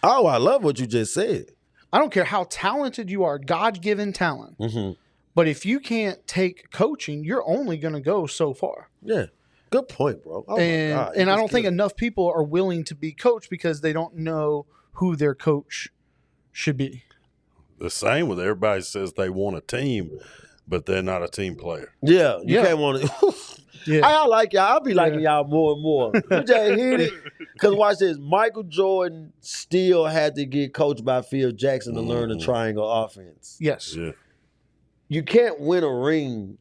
Oh, I love what you just said.
I don't care how talented you are, God-given talent. But if you can't take coaching, you're only going to go so far.
Yeah. Good point, bro. Oh
and
my God,
and I don't think enough people are willing to be coached because they don't know who their coach should be.
The same with everybody says they want a team, but they're not a team player.
Yeah. You can't want to.
Yeah.
I like y'all. I'll be liking y'all more and more. You just hit it. Because watch this. Michael Jordan still had to get coached by Phil Jackson to learn the triangle offense.
Yes.
Yeah.
You can't win a ring.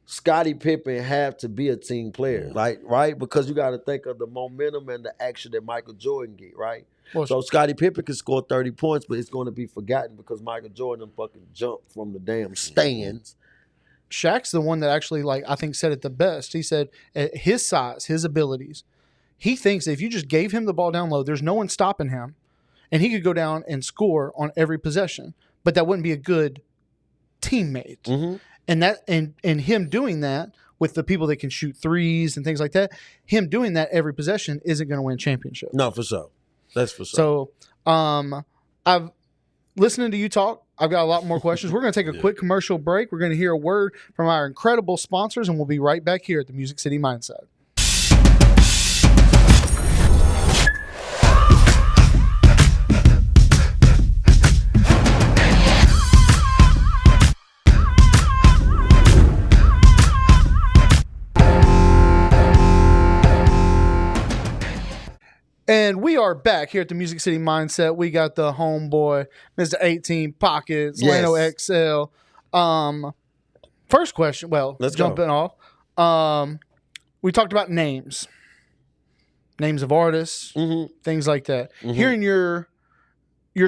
Scottie Pippen have to be a team player, like, right? Because you got to think of the momentum and the action that Michael Jordan get, right?
Well,
So Scottie Pippen can score 30 points, but it's going to be forgotten because Michael Jordan fucking jumped from the damn stands.
Shaq's the one that actually, like, I think said it the best. He said at his size, his abilities, he thinks that if you just gave him the ball down low, there's no one stopping him, and he could go down and score on every possession. But that wouldn't be a good teammate.
Mm-hmm.
And that and him doing that with the people that can shoot threes and things like that, him doing that every possession isn't going to win championship.
No, for sure. That's for sure.
So I've listening to you talk, I've got a lot more questions. We're going to take a quick commercial break. We're going to hear a word from our incredible sponsors, and we'll be right back here at the Music City Mindset. And we are back here at the Music City Mindset. We got the homeboy, Mr. 18 Pockets,
Yes.
Lano XL. First question,
Let's
jumping off. We talked about names of artists, things like that. Hearing your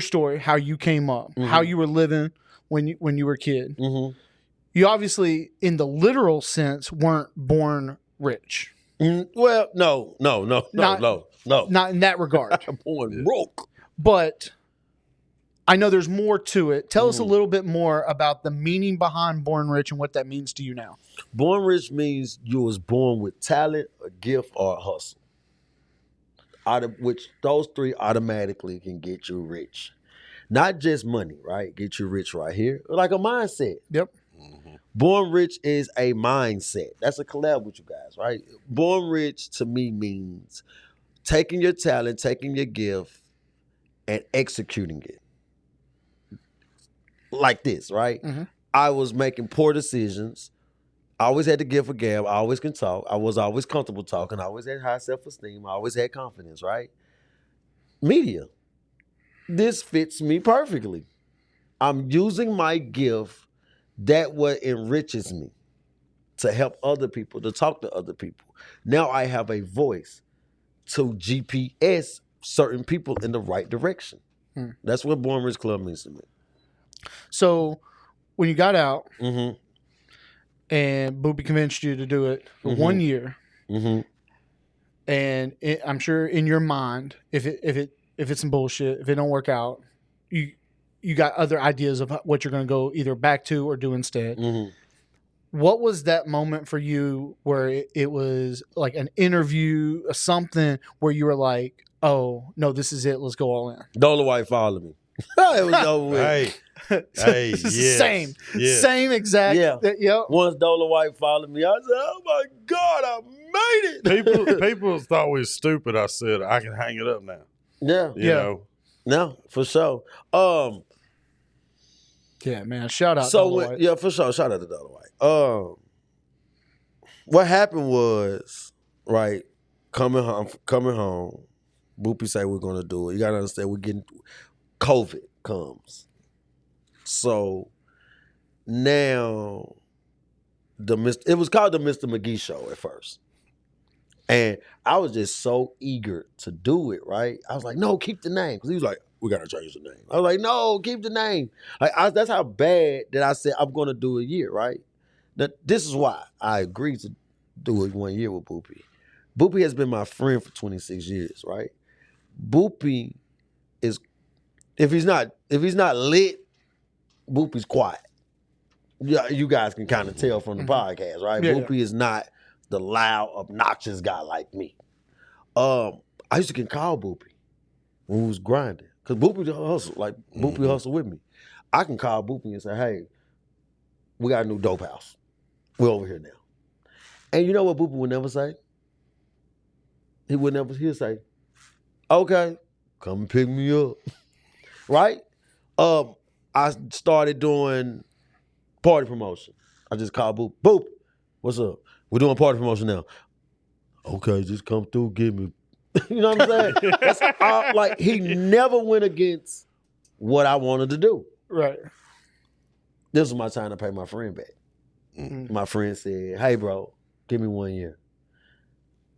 story, how you came up, how you were living when you were a kid. You obviously, in the literal sense, weren't born rich.
Well, no.
Not in that regard.
I'm born broke.
But I know there's more to it. Tell us a little bit more about the meaning behind born rich and what that means to you now.
Born rich means you was born with talent, a gift, or a hustle. Out of which those three automatically can get you rich. Not just money, right? Get you rich right here. Like a mindset.
Yep.
Born rich is a mindset. That's a collab with you guys, right? Born rich to me means taking your talent, taking your gift, and executing it. Like this, right? I was making poor decisions. I always had the gift of gab. I always can talk. I was always comfortable talking. I always had high self-esteem. I always had confidence, right? Media. This fits me perfectly. I'm using my gift. That what enriches me to help other people, to talk to other people. Now I have a voice to GPS certain people in the right direction. That's what Born Rich Club means to me.
So when you got out and Boopy convinced you to do it for 1 year, and I'm sure in your mind, if it's some bullshit, if it don't work out, you got other ideas of what you're going to go either back to or do instead. What was that moment for you where it was like an interview or something where you were like, oh, no, this is it. Let's go all in.
Dolomite followed me. It was over with.
Hey, yes.
Same exact.
Yeah.
Yep.
Once Dolomite followed me, I said, oh my God, I made it.
People thought we was stupid. I said, I can hang it up now.
Yeah.
You know?
No, for sure.
Yeah, man. Shout out.
Yeah, for sure. Shout out to Dolomite. What happened was, right, coming home, Boopy say we're gonna do it. You gotta understand, we're getting COVID comes. So now it was called the Mr. McGee Show at first. And I was just so eager to do it, right? I was like, no, keep the name. Because he was like, we got to change the name. I was like, no, keep the name. That's how bad that I said I'm going to do a year, right? This is why I agreed to do it 1 year with Boopy. Boopy has been my friend for 26 years, right? Boopy is, if he's not lit, Boopy's quiet. Yeah, you guys can kind of tell from the podcast, right?
Yeah,
Boopy is not the loud, obnoxious guy like me. I used to get called Boopy when we was grinding. Because Boopy hustle, like Boopy hustle with me. I can call Boopy and say, hey, we got a new dope house. We're over here now. And you know what Boopy would never say? He'd say, okay, come and pick me up. Right? I started doing party promotion. I just called Boop. Boop, what's up? We're doing party promotion now. Okay, just come through, give me. You know what I'm saying? That's like he never went against what I wanted to do.
Right.
This was my time to pay my friend back. My friend said, hey, bro, give me 1 year.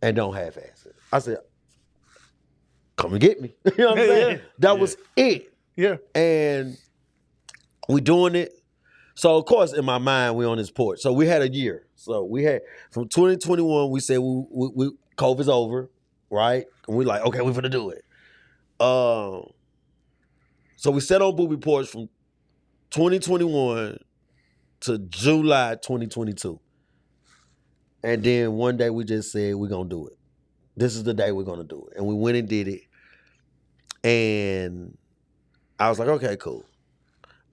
And don't half-ass it. I said, come and get me. You know what I'm saying? That was it.
Yeah. And
we doing it. So, of course, in my mind, we on this porch. So we had a year. So we had, from 2021, we said we COVID's over. right? And we like, okay, we finna do it. So we sat on Booby Porch from 2021 to July 2022. And then one day we just said, we're gonna do it. This is the day we're gonna do it. And we went and did it. And I was like, okay, cool.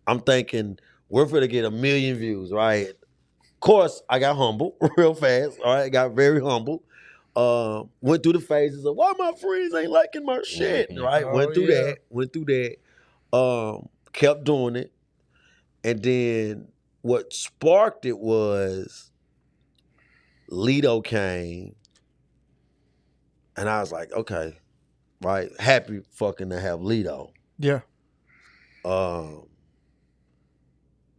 I'm thinking we're finna get 1 million views, right? Of course, I got humble real fast. All right, got very humble. Went through the phases of why my friends ain't liking my shit. Right, went through that. Kept doing it, and then what sparked it was Lido came, and I was like, okay, right, happy fucking to have Lido.
Yeah.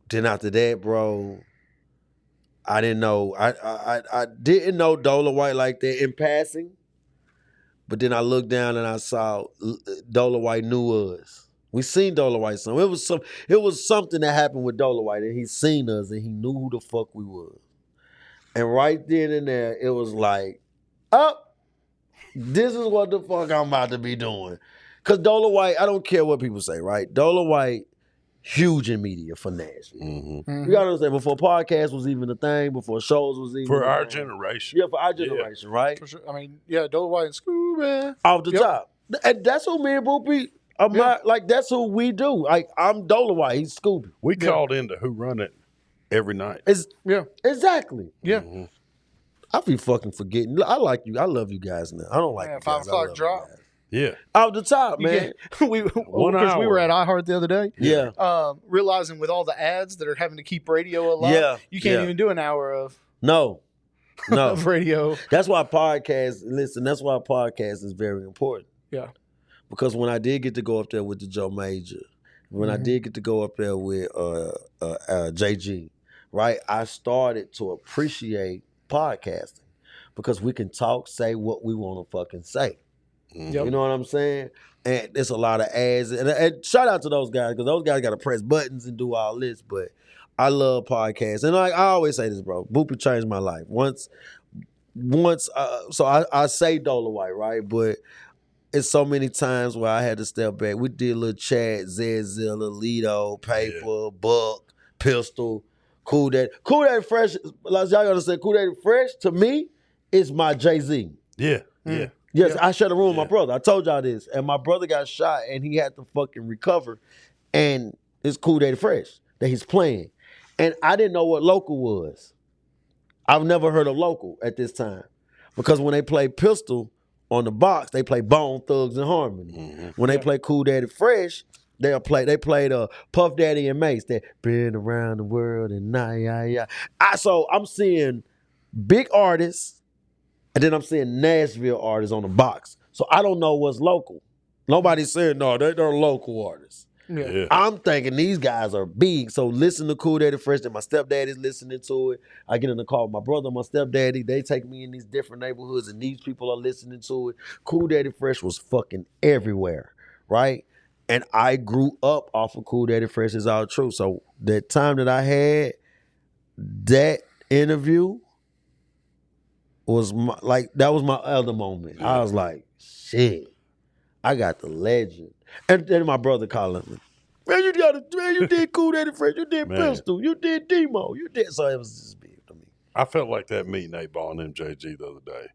Then after that, bro, I didn't know. I didn't know Dola White like that in passing, but then I looked down and I saw Dola White knew us. We seen Dola White some. It was something that happened with Dola White, and he seen us and he knew who the fuck we was. And right then and there, it was like, oh, this is what the fuck I'm about to be doing. Cause Dola White, I don't care what people say, right? Dola White, huge in media for Nashville. You gotta understand, before podcasts was even a thing, before shows was even
For
a
our
thing.
generation.
Yeah, for our generation, right?
For sure. I mean, yeah, Dola White and Scooby.
Off the top. And that's who me and Boopy like that's who we do. Like I'm Dola White, he's Scooby.
We called into Who Run It every night.
Exactly.
Yeah.
I be fucking forgetting. I like you. I love you guys now. I don't like you
5
guys.
o'clock drop.
Yeah.
Off the top, man.
Because we were at iHeart the other day.
Yeah.
Realizing with all the ads that are having to keep radio alive, you can't even do an hour of
no
of radio.
That's why podcasts. Listen, that's why podcast is very important.
Yeah.
Because when I did get to go up there with the Joe Major, when I did get to go up there with JG, right, I started to appreciate podcasting because we can talk, say what we want to fucking say. You know what I'm saying? And there's a lot of ads. And shout out to those guys because those guys got to press buttons and do all this. But I love podcasts. And like I always say this, bro. Boopy changed my life. So I say Dola White, right? But it's so many times where I had to step back. We did a little chat, Zilla, Lido, Paper, Buck, Pistol, Cool Daddy. Cool Daddy Fresh, like y'all gotta say, Cool Daddy Fresh, to me, is my Jay-Z.
Yeah, yeah.
Yes, I shared a room with my brother. I told y'all this. And my brother got shot and he had to fucking recover. And it's Cool Daddy Fresh that he's playing. And I didn't know what Local was. I've never heard of Local at this time. Because when they play Pistol on the box, they play Bone Thugs and Harmony. When they play Cool Daddy Fresh, they played Puff Daddy and Mace. That been around the world and So I'm seeing big artists. And then I'm seeing Nashville artists on the box. So I don't know what's local. Nobody's saying, no, they're local artists.
Yeah.
I'm thinking these guys are big. So listen to Cool Daddy Fresh. And my stepdaddy's listening to it. I get in the car with my brother and my stepdaddy. They take me in these different neighborhoods and these people are listening to it. Cool Daddy Fresh was fucking everywhere, right? And I grew up off of Cool Daddy Fresh, is all true. So that time that I had that interview, that was my other moment. I was like, shit, I got the legend. And then my brother calling me, man, you did Cool Daddy Fresh, you did Pistol, you did Demo, you did. So it was just big to me.
I felt like that meeting 8Ball and MJG the other day.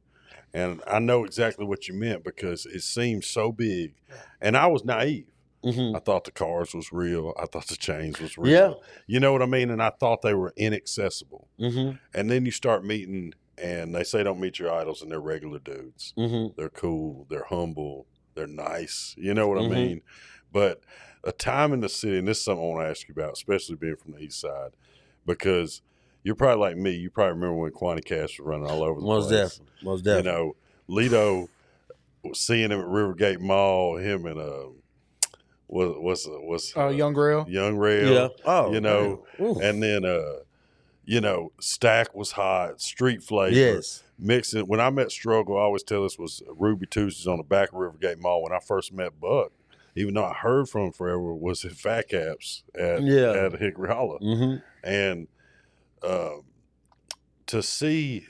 And I know exactly what you meant because it seemed so big. And I was naive. I thought the cars was real. I thought the chains was real.
Yeah.
You know what I mean? And I thought they were inaccessible. And then you start meeting, and they say don't meet your idols, and they're regular dudes. They're cool. They're humble. They're nice. You know what I mean? But a time in the city, and this is something I want to ask you about, especially being from the east side, because you're probably like me. You probably remember when Quanti Cash was running all over the place.
Most definitely.
You know, Lido, seeing him at Rivergate Mall, him and
Young Rail.
Young Rail.
Yeah. Oh,
you know, and then you know, Stack was hot, Street Flavor.
Yes.
Mixing. When I met Struggle, I always tell us was Ruby Tuesdays on the back of Rivergate Mall. When I first met Buck, even though I heard from him forever, was at Fat Caps at Hickory Hollow. And to see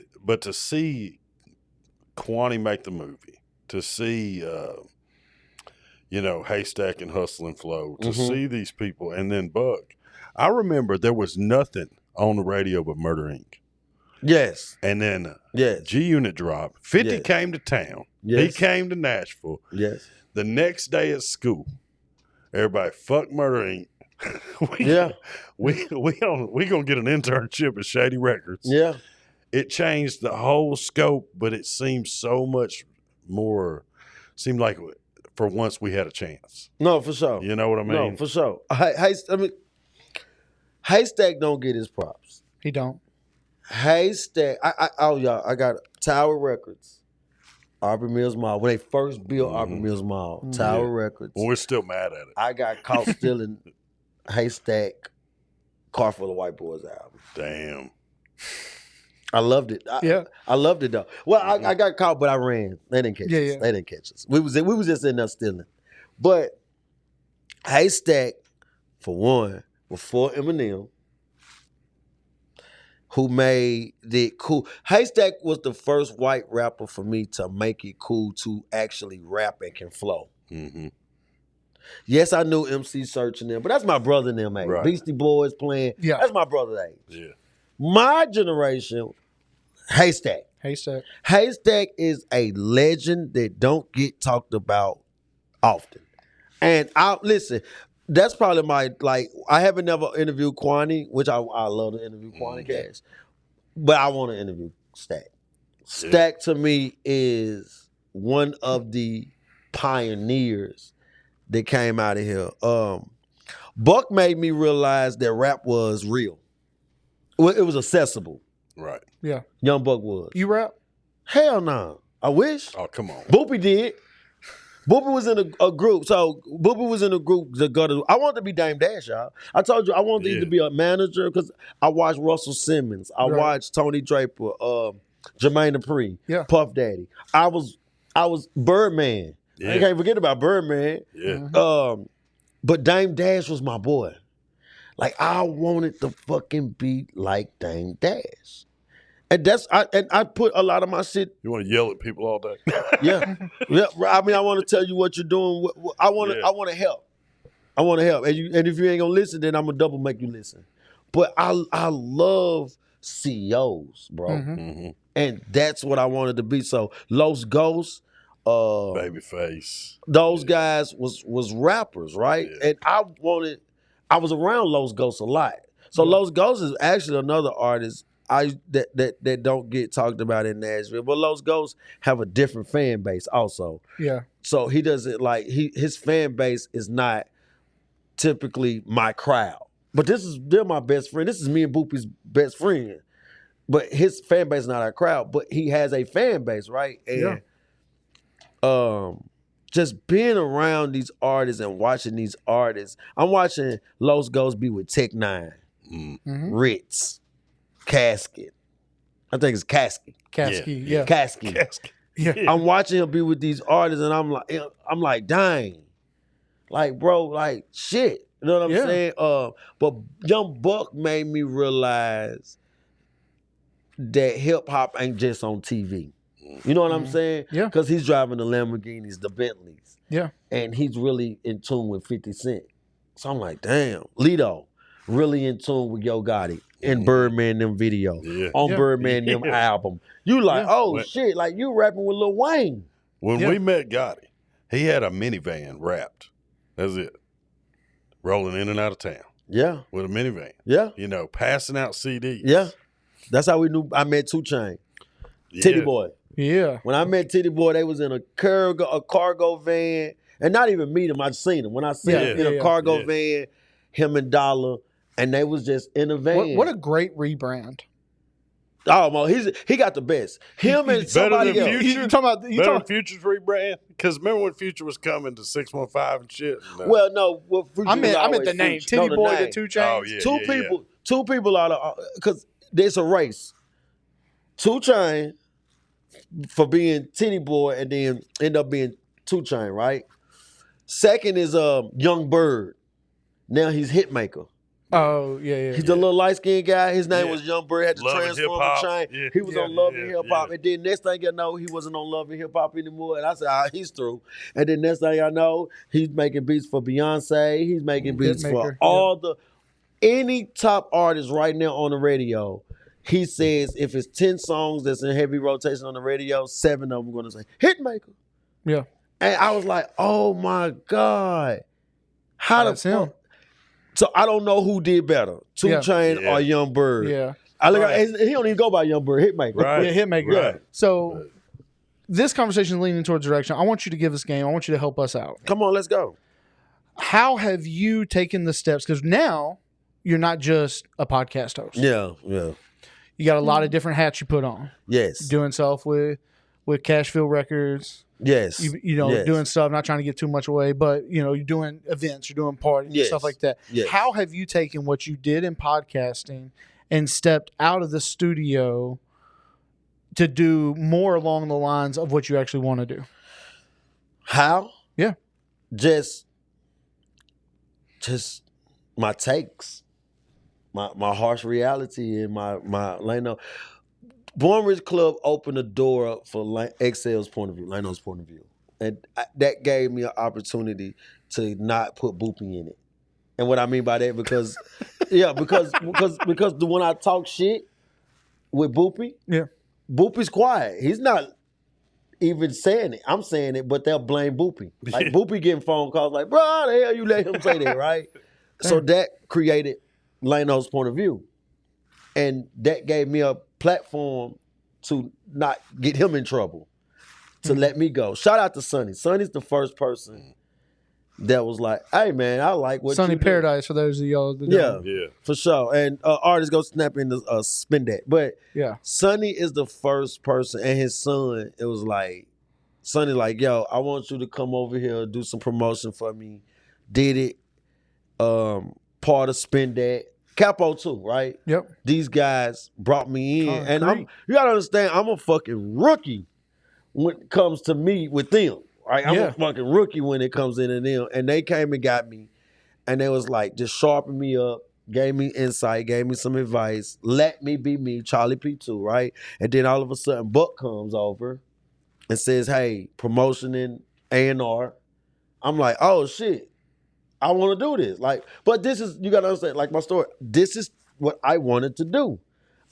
Quanti make the movie, to see, Haystack and Hustle and Flow, to
Mm-hmm.
see these people, and then Buck. I remember there was nothing on the radio but Murder Inc.
Yes.
And then
Yes.
G Unit dropped. 50
Yes.
came to town.
Yes.
He came to Nashville.
Yes.
The next day at school, everybody fuck Murder Inc. we gonna get an internship at Shady Records.
Yeah.
It changed the whole scope, but it seemed so much more. Seemed like for once we had a chance.
No, for sure.
You know what I mean?
No, for sure. Haystack don't get his props.
He don't.
Haystack. I got Tower Records, Aubrey Mills Mall. When they first built Aubrey Mills Mall, Tower Records.
Well, we're still mad at it.
I got caught stealing Haystack Car Full of White Boys album.
Damn.
I loved it. I loved it though. Well, I got caught, but I ran. They didn't catch us.
Yeah.
They didn't catch us. We was just in there stealing. But Haystack, for one, before Eminem, who made it cool. Haystack was the first white rapper for me to make it cool to actually rap and can flow.
Mm-hmm.
Yes, I knew MC Search and them, but that's my brother and them age.
Right.
Beastie Boys playing.
Yeah.
That's my brother's age.
Yeah.
My generation, Haystack.
Haystack.
Haystack is a legend that don't get talked about often. And listen, that's probably I haven't never interviewed Kwani, which I love to interview Kwani Cash, but I want to interview Stack. Stack to me is one of the pioneers that came out of here. Buck made me realize that rap was real. Well, it was accessible.
Right.
Yeah.
Young Buck was.
You rap?
Hell no. I wish.
Oh, come on.
Boopy did. Boopy was in a group. So Boopy was in a group that I wanted to be Dame Dash, y'all. I told you I wanted to either be a manager because I watched Russell Simmons. I watched Tony Draper, Jermaine Dupri, Puff Daddy. I was Birdman.
Yeah.
I can't forget about Birdman.
Yeah.
But Dame Dash was my boy. Like I wanted to fucking be like Dame Dash. And I put a lot of my shit.
You want to yell at people all day?
Yeah. I mean, I want to tell you what you're doing. I want to help. I want to help. And if you ain't gonna listen, then I'm gonna double make you listen. But I love CEOs, bro.
Mm-hmm.
And that's what I wanted to be. So Los Ghosts,
Babyface,
those guys was rappers, right?
Yeah.
And I was around Los Ghosts a lot. So Los Ghosts is actually another artist that don't get talked about in Nashville. But Los Ghosts have a different fan base also.
Yeah.
So he doesn't his fan base is not typically my crowd. But they're my best friend. This is me and Boopy's best friend. But his fan base is not our crowd. But he has a fan base, right? And just being around these artists and watching these artists. I'm watching Los Ghosts be with Tech Nine, Ritz, Casket. I think it's Casket.
Kasky, yeah.
Casket.
Yeah.
I'm watching him be with these artists, and I'm like, dang, like bro, like shit. You know what I'm saying? But Young Buck made me realize that hip hop ain't just on TV. You know what I'm saying?
Yeah.
Because he's driving the Lamborghinis, the Bentleys.
Yeah.
And he's really in tune with 50 Cent. So I'm like, damn, Lito, really in tune with Yo Gotti in Birdman them video.
Yeah.
On Birdman them album. You like, shit, like you rapping with Lil Wayne.
When we met Gotti, he had a minivan wrapped. That's it. Rolling in and out of town.
Yeah.
With a minivan.
Yeah.
You know, passing out CDs.
Yeah. That's how we knew I met 2 Chainz.
Yeah.
Titty Boy.
Yeah.
When I met Titty Boy, they was in a cargo van. And not even meet him, I seen him. When I seen him in a cargo van, him and Dollar, and they was just in a van.
What a great rebrand.
Oh, Mo, he got the best. Him and somebody
than
else.
Future?
You talking about
Future's rebrand? Because remember when Future was coming to 615 and shit? No.
Well, no. Well, Future
I meant
was
the name.
Future.
Titty
No,
Boy,
name.
the 2 Chainz.
Oh, yeah.
Two people out of, because there's a race. 2 Chainz for being Titty Boy and then end up being 2 Chainz, right? Second is Young Bird. Now he's Hitmaker.
Oh, yeah.
He's the little light-skinned guy. His name
Yeah.
was Young Bird, had the
Love and
transformer
Hip-Hop.
chain.
Yeah.
He was on Love and Hip Hop.
yeah.
And then next thing you know, he wasn't on Love and Hip Hop anymore. And I said, he's through. And then next thing I know, he's making beats for Beyonce. He's making beats for all any top artist right now on the radio. He says if it's 10 songs that's in heavy rotation on the radio, 7 of them going to say, Hitmaker.
Yeah.
And I was like, oh my God. How
That's
the
him.
fuck? So I don't know who did better, 2 Chainz or Young Bird.
Yeah.
I look at, he don't even go by Young Bird, Hitmaker.
Right.
Yeah, Hitmaker.
Right.
So this conversation is leaning towards direction. I want you to give us game. I want you to help us out.
Come on, let's go.
How have you taken the steps? Because now you're not just a podcast host.
Yeah.
You got a lot of different hats you put on.
Yes.
Doing stuff with Cashville Records.
Yes.
You know,
Yes.
doing stuff, not trying to give too much away, but, you know, you're doing events, you're doing parties,
Yes.
stuff like that.
Yes.
How have you taken what you did in podcasting and stepped out of the studio to do more along the lines of what you actually want to do?
How?
Yeah.
Just my takes, my harsh reality, and my Lano. Born Rich Club opened the door up for XL's point of view, Lano's point of view, and that gave me an opportunity to not put Boopy in it. And what I mean by that, because when I talk shit with Boopy, Boopy's quiet. He's not even saying it. I'm saying it, but they'll blame Boopy. Like Boopy getting phone calls like, bro, how the hell you let him say that, right? So that created Lano's point of view. And that gave me a platform to not get him in trouble, to let me go. Shout out to Sonny. Sonny's the first person that was like, hey, man, I like what
Sunny
you do.
Paradise for those of y'all that don't.
Yeah.
For sure. And artists go snap in the spin that. But
Yeah.
Sonny is the first person, and his son, it was like, Sonny like, yo, I want you to come over here, do some promotion for me. Did it. Part of Spin That. Capo too, right?
Yep.
These guys brought me in. And
Concrete.
you gotta understand, I'm a fucking rookie when it comes to me with them. Right? I'm a fucking rookie when it comes into them. And they came and got me. And they was like, just sharpen me up, gave me insight, gave me some advice, let me be me, Charlie P2, right? And then all of a sudden, Buck comes over and says, hey, promotion in A&R. I'm like, oh shit, I want to do this. Like, but this is, you got to understand, like my story, this is what I wanted to do.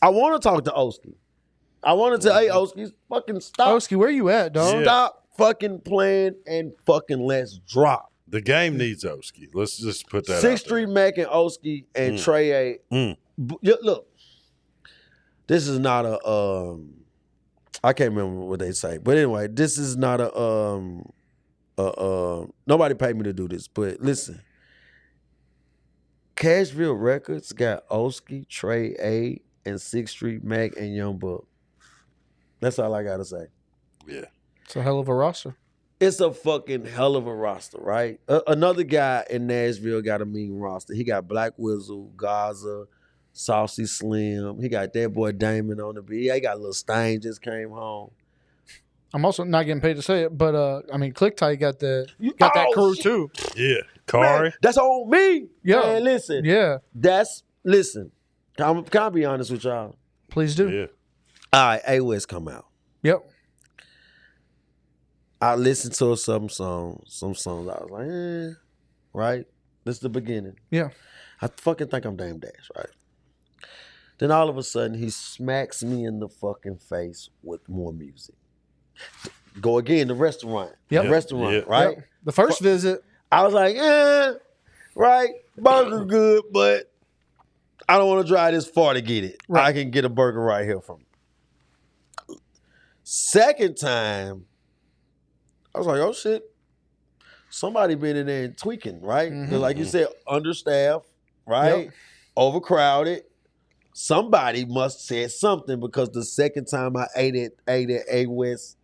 I want to talk to Oski. I wanted to, hey, Oski, fucking stop.
Oski, where you at, dog?
Stop fucking playing and fucking let's drop.
The game needs Oski. Let's just put that out
6th
there.
Street Mac and Oski and Trey A. Look, this is not a, I can't remember what they say. But anyway, this is not a, nobody paid me to do this, but listen. Cashville Records got Oski, Trey A, and 6th Street Mac and Young Buck. That's all I gotta say.
Yeah.
It's a hell of a roster.
It's a fucking hell of a roster, right? Another guy in Nashville got a mean roster. He got Black Wizzle, Gaza, Saucy Slim. He got that boy Damon on the beat. He got Lil Stain just came home.
I'm also not getting paid to say it, but I mean, Click Tight got that crew
shit.
too.
Yeah. Kari.
Man, that's on me.
Yeah.
Man, listen.
Yeah,
Listen. Can I be honest with y'all?
please do.
Yeah.
All right, A-West come out.
Yep.
I listened to some songs. I was like, right? This is the beginning.
Yeah.
I fucking think I'm Dame Dash, right? Then all of a sudden, he smacks me in the fucking face with more music. Go again, the restaurant.
Yep.
The restaurant,
Yep.
right?
Yep. The first visit.
I was like, right? Burger good, but I don't want to drive this far to get it.
Right.
I can get a burger right here from it. Second time, I was like, oh shit. Somebody been in there and tweaking, right? 'Cause like you said, understaffed, right?
Yep.
Overcrowded. Somebody must said something because the second time I ate at A-West,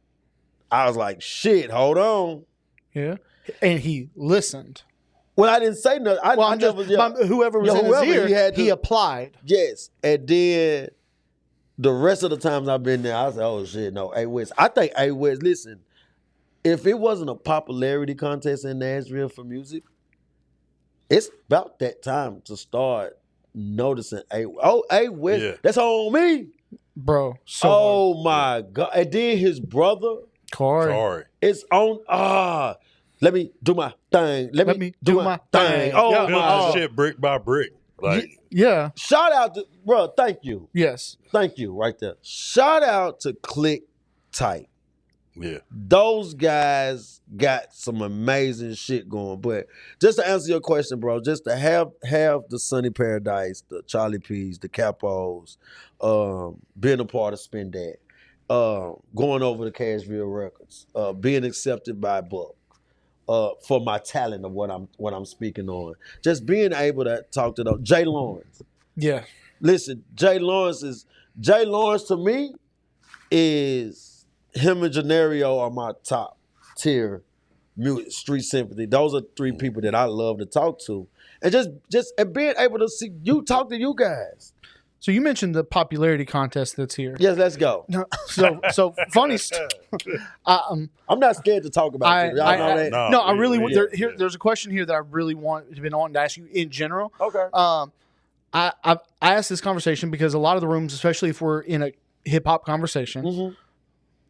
I was like, shit, hold on.
Yeah. And he listened.
Well, I didn't say nothing.
Whoever was in his ear, he applied.
Yes. And then the rest of the times I've been there, I was like, oh shit, no, A-West. I think A-West, listen, if it wasn't a popularity contest in Nashville for music, it's about that time to start noticing West.
Yeah.
That's on me.
Bro. So
Oh my God. And then his brother,
Corey.
Sorry.
it's on. Let me do my thing. Let me do my thing. Oh
Yeah.
my
Building
God.
this shit brick by brick. Like,
Yeah.
Shout out to, bro, thank you.
Yes.
Thank you right there. Shout out to Click Tight.
yeah.
Those guys got some amazing shit going. But just to answer your question, bro, just to have the Sunny Paradise, the Charlie P's, the Capos, being a part of Spin That, going over to Cashville Records, being accepted by Buck, for my talent of what I'm speaking on. Just being able to talk to Jay Lawrence.
Yeah.
Listen, Jay Lawrence to me is him and Janario are my top tier music, street symphony. Those are three people that I love to talk to. And just and being able to see you talk to you guys.
So you mentioned the popularity contest that's here.
Yes, let's go.
No, so funny.
I'm not scared to talk about it. Y'all know that.
No, I really want.
yeah.
There's a question here that I really been wanting to ask you in general.
Okay.
I asked this conversation because a lot of the rooms, especially if we're in a hip hop conversation,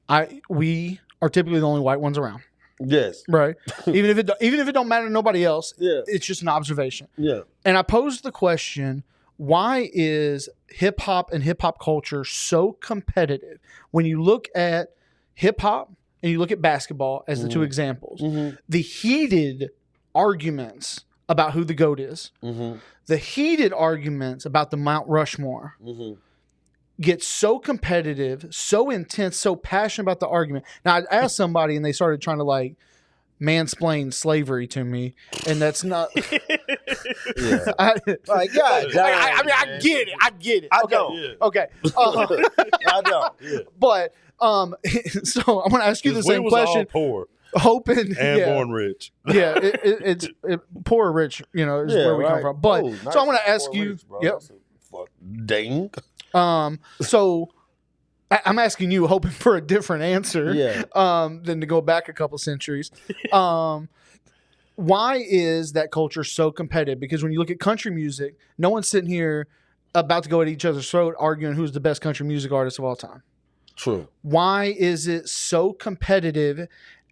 Mm-hmm.
we are typically the only white ones around,
Yes.
right? even if it don't matter to nobody else,
Yeah.
it's just an observation.
Yeah.
And I posed the question: why is hip hop and hip hop culture so competitive? When you look at hip hop and you look at basketball as the two examples, the heated arguments about who the GOAT is, the heated arguments about the Mount Rushmore get so competitive, so intense, so passionate about the argument. Now, I asked somebody and they started trying to like mansplain slavery to me, and that's not.
Yeah.
I get it. I get it.
I
Okay.
don't.
Yeah.
Okay.
I don't.
Yeah.
But so I'm going to ask you the
We
same
was all
question,
poor
hoping
and
yeah,
born rich.
yeah, it's poor or rich, is where we come from. But so I'm going to ask you. Yep.
Dang.
So I'm asking you, hoping for a different answer.
Yeah.
Than to go back a couple centuries. Why is that culture so competitive? Because when you look at country music, no one's sitting here about to go at each other's throat arguing who's the best country music artist of all time.
True.
Why is it so competitive?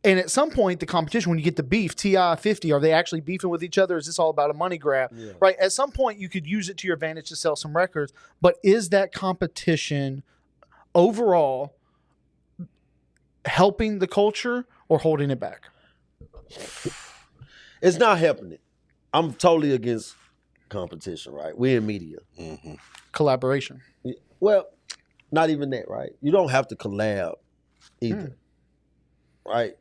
And at some point, the competition, when you get the beef, T.I. 50, are they actually beefing with each other? Is this all about a money grab?
Yeah.
Right? At some point, you could use it to your advantage to sell some records. But is that competition overall helping the culture or holding it back?
It's not helping it. I'm totally against competition, right? We're in media.
Mm-hmm.
Collaboration.
Well, not even that, right? You don't have to collab either, right?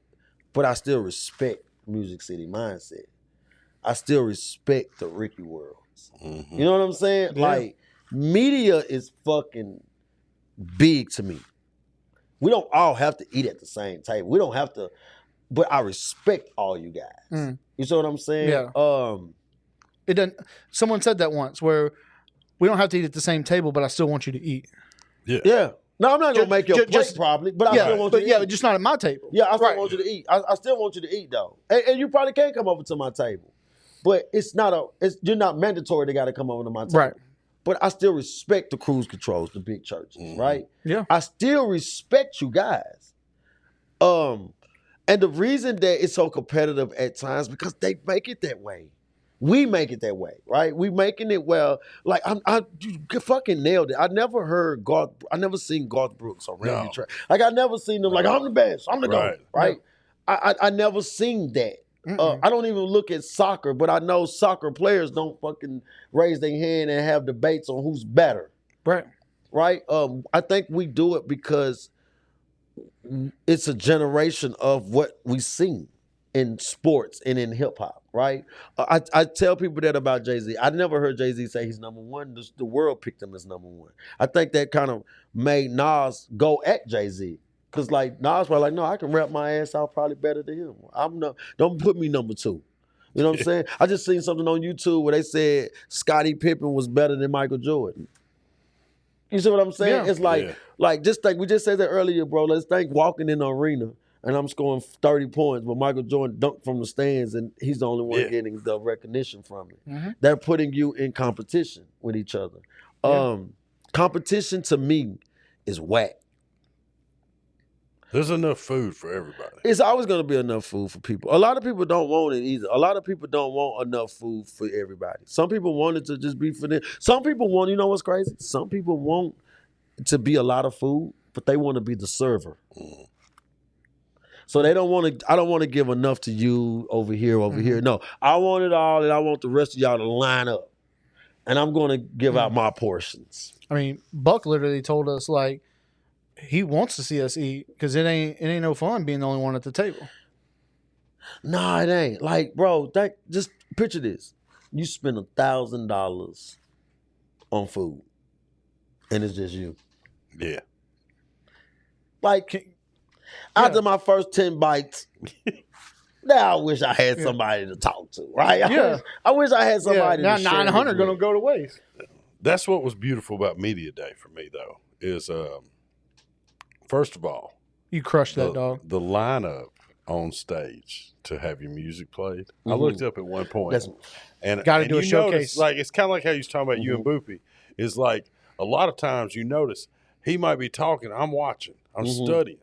But I still respect Music City mindset. I still respect the Ricky Worlds.
Mm-hmm.
You know what I'm saying?
Yeah.
Like, media is fucking big to me. We don't all have to eat at the same table. We don't have to, but I respect all you guys. You see what I'm saying?
Yeah. It doesn't. Someone said that once, where we don't have to eat at the same table, but I still want you to eat.
Yeah. No, I'm not gonna make your plate probably, but I still want you to eat.
But just not at my table.
Yeah, I still
Right.
want you to eat. I still want you to eat though, and you probably can come over to my table, but you're not mandatory to got to come over to my table.
Right.
But I still respect the cruise controls, the big churches, right?
Yeah.
I still respect you guys. And the reason that it's so competitive at times because they make it that way. We make it that way, right? We making it well. Like you fucking nailed it. I never seen Garth Brooks or Randy Trapp. Like I never seen them like I'm the best. I'm the GOAT, right? I never seen that. I don't even look at soccer, but I know soccer players don't fucking raise their hand and have debates on who's better.
Right.
Right? I think we do it because it's a generation of what we seen in sports and in hip hop, right? I tell people that about Jay-Z. I never heard Jay-Z say he's number one. The world picked him as number one. I think that kind of made Nas go at Jay-Z. Cause like Nas was like, no, I can rap my ass out probably better than him. Don't put me number two. You know what I'm saying? I just seen something on YouTube where they said Scottie Pippen was better than Michael Jordan. You see what I'm saying?
Yeah.
It's like just think we just said that earlier, bro. Let's think walking in the arena and I'm scoring 30 points, but Michael Jordan dunked from the stands and he's the only one getting the recognition from it.
Mm-hmm.
They're putting you in competition with each other. Competition to me is whack.
There's enough food for everybody.
It's always going to be enough food for people. A lot of people don't want it either. A lot of people don't want enough food for everybody. Some people want it to just be for them. Some people want, you know what's crazy? Some people want it to be a lot of food, but they want to be the server.
Mm.
So they don't want to, I don't want to give enough to you over here. No, I want it all and I want the rest of y'all to line up. And I'm going to give out my portions.
I mean, Buck literally told us, like, he wants to see us eat because it ain't no fun being the only one at the table.
Nah, it ain't. Like, bro, just picture this. You spend $1,000 on food, and it's just you.
Yeah.
Like, after my first 10 bites, now I wish I had somebody to talk to, right? I wish I had somebody
now
to share
900 going to go to waste.
That's what was beautiful about Media Day for me, though, is first of all,
you crushed that, dog.
The lineup on stage to have your music played. I looked up at one point and
got to do a showcase.
Notice, like, it's kind of like how you was talking about you and Boopy. Is like a lot of times you notice he might be talking. I'm watching. I'm studying.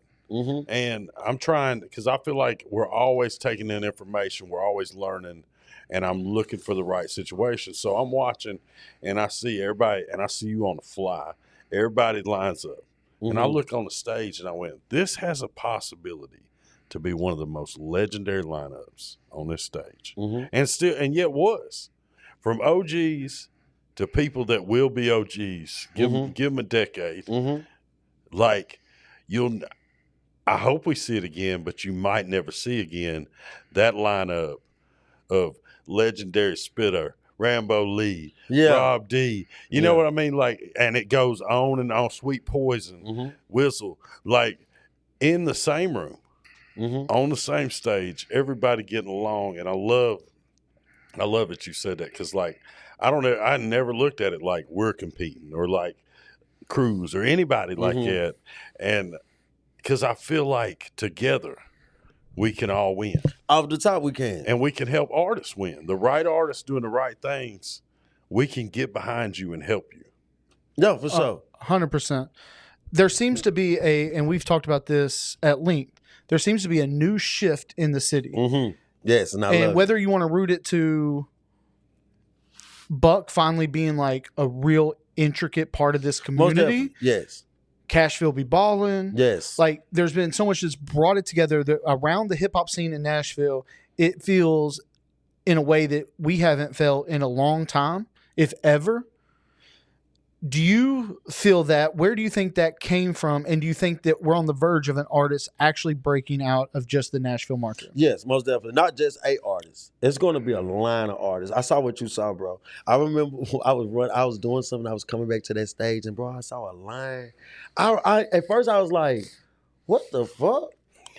And I'm trying, because I feel like we're always taking in information. We're always learning. And I'm looking for the right situation. So I'm watching and I see everybody, and I see you on the fly. Everybody lines up. And I look on the stage and I went, this has a possibility to be one of the most legendary lineups on this stage. And yet was. From OGs to people that will be OGs. Give them a decade. Like, I hope we see it again, but you might never see again that lineup of legendary Spitter, Rambo Lee, Rob D. You know what I mean? Like, and it goes on and on. Sweet Poison, Whistle, like in the same room, on the same stage, everybody getting along. And I love that you said that, because like I never looked at it like we're competing or like Cruz or anybody like that, and because I feel like together we can all win.
Off the top, we can.
And we can help artists win. The right artists doing the right things, we can get behind you and help you.
No, for sure.
100%. There seems to be and we've talked about this at length, there seems to be a new shift in the city.
Yes, and
whether you want to root it to Buck finally being like a real intricate part of this community.
Yes.
Cashville be balling.
Yes.
Like, there's been so much that's brought it together around the hip hop scene in Nashville. It feels in a way that we haven't felt in a long time, if ever. Do you feel that? Where do you think that came from? And do you think that we're on the verge of an artist actually breaking out of just the Nashville market?
Yes, most definitely. Not just a artist. It's going to be a line of artists. I saw what you saw, bro. I remember I was doing something. I was coming back to that stage, and bro, I saw a line. At first I was like, "What the fuck?"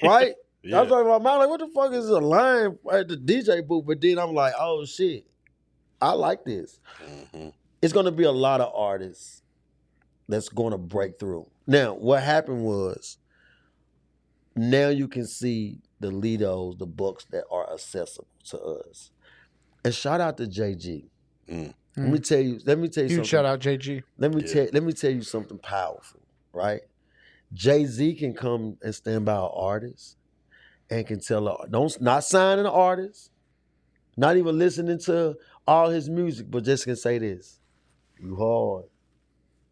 Right? I was like, in my mind, like, "What the fuck is a line at the DJ booth?" But then I'm like, "Oh shit, I like this." It's going to be a lot of artists that's going to break through. Now, what happened was, now you can see the Lidos, the books that are accessible to us. And shout out to JG. Let me tell you something.
Shout out JG.
Let me tell you something powerful, right? Jay-Z can come and stand by an artist and can tell not signing an artist, not even listening to all his music, but just can say this: "You hard,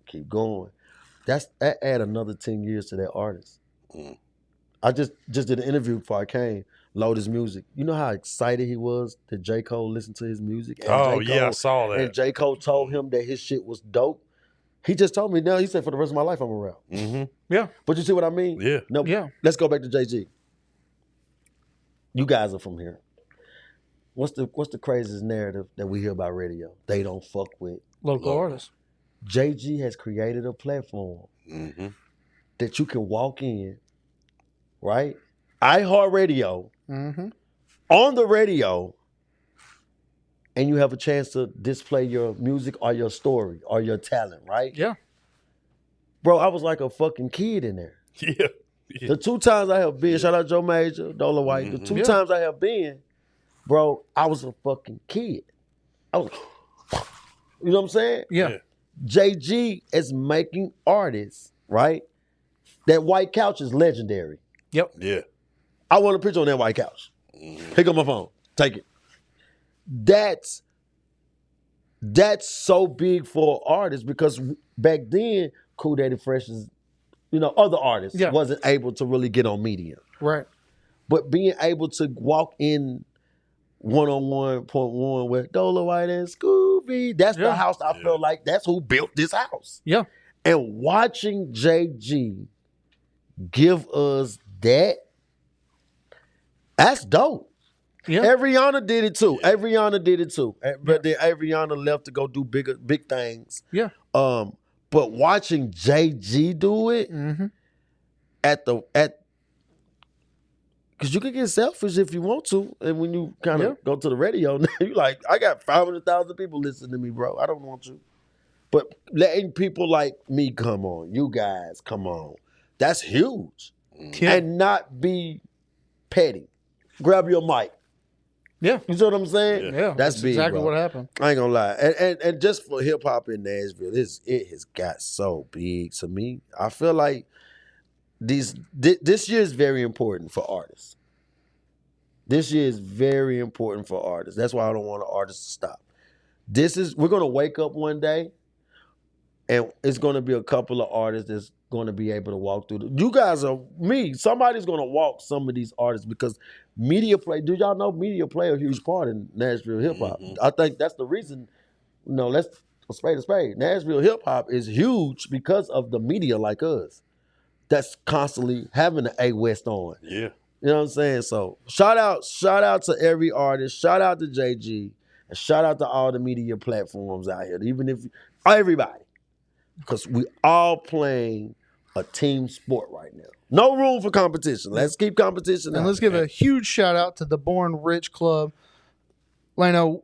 keep going." That add another 10 years to that artist. I just did an interview before I came. Load his music. You know how excited he was that J. Cole listened to his music? And
I saw that.
And J. Cole told him that his shit was dope. He just told me now. He said, "For the rest of my life, I'm around."
Yeah.
But you see what I mean?
Yeah.
No.
Yeah.
Let's go back to JG. You guys are from here. What's the craziest narrative that we hear about radio? They don't fuck with
Local artists.
JG has created a platform that you can walk in, right? iHeartRadio, on the radio, and you have a chance to display your music or your story or your talent, right?
Yeah.
Bro, I was like a fucking kid in there.
Yeah.
The 2 times I have been, shout out Joe Major, Dola White. The 2 times I have been, bro, I was a fucking kid. I was, you know what I'm saying?
Yeah.
JG is making artists, right? That white couch is legendary.
Yep.
Yeah.
I want a picture on that white couch. Pick up my phone. Take it. That's so big for artists because back then, Cool Daddy Fresh is, other artists wasn't able to really get on media.
Right.
But being able to walk in 101.1 with Dola White and Scooby, that's the house I felt like that's who built this house.
Yeah.
And watching JG give us that's dope.
Yeah.
Ariana did it too. Ariana did it too. But then Ariana left to go do big things.
Yeah.
But watching JG do it because you can get selfish if you want to, and when you kind of go to the radio, you like, I got 500,000 people listening to me, bro. I don't want you. But letting people like me come on, you guys come on, that's huge.
Yeah.
And not be petty. Grab your mic.
Yeah.
You see what I'm saying?
Yeah.
That's big,
exactly
bro.
what happened.
I ain't gonna lie. And just for hip hop in Nashville, it has got so big to me. I feel like this year is very important for artists. This year is very important for artists. That's why I don't want an artist to stop. We're gonna wake up one day and it's gonna be a couple of artists that's gonna be able to walk through. You guys are me. Somebody's gonna walk some of these artists because media play. Do y'all know media play a huge part in Nashville hip hop? I think that's the reason. Let's a spade. Nashville hip hop is huge because of the media like us. That's constantly having the A West on.
Yeah.
You know what I'm saying? So shout out to every artist, shout out to JG, and shout out to all the media platforms out here. Even if everybody. Because we all playing a team sport right now. No room for competition. Let's keep competition.
And let's give a huge shout out to the Born Rich Club. Lano,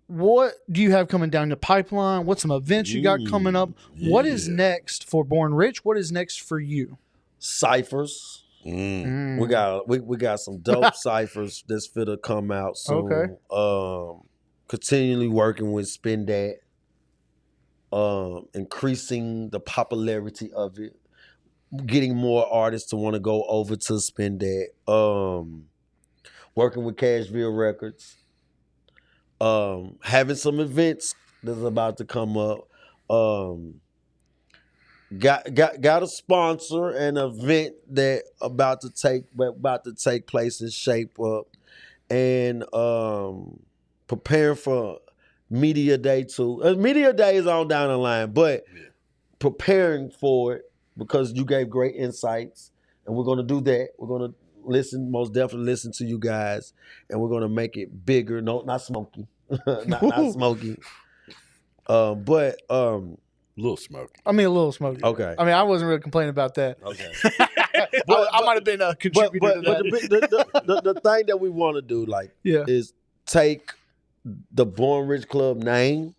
what do you have coming down the pipeline? What's some events you got coming up? What is next for Born Rich? What is next for you?
Ciphers. We got some dope ciphers that's finna come out soon.
Okay.
Continually working with Spin That. Increasing the popularity of it, getting more artists to want to go over to Spin That. Working with Cashville Records. Having some events that's about to come up. Got a sponsor an event that about to take place and shape up, and preparing for Media Day too. Media Day is on down the line, but preparing for it because you gave great insights, and we're gonna do that. We're gonna most definitely listen to you guys, and we're gonna make it bigger. No, not smoky, not smoky. But
a little smoky.
I mean, a little smoky.
Okay.
I mean, I wasn't really complaining about that.
Okay.
I might have been a contributor to that.
But the thing that we want to do, is take the Born Rich Club name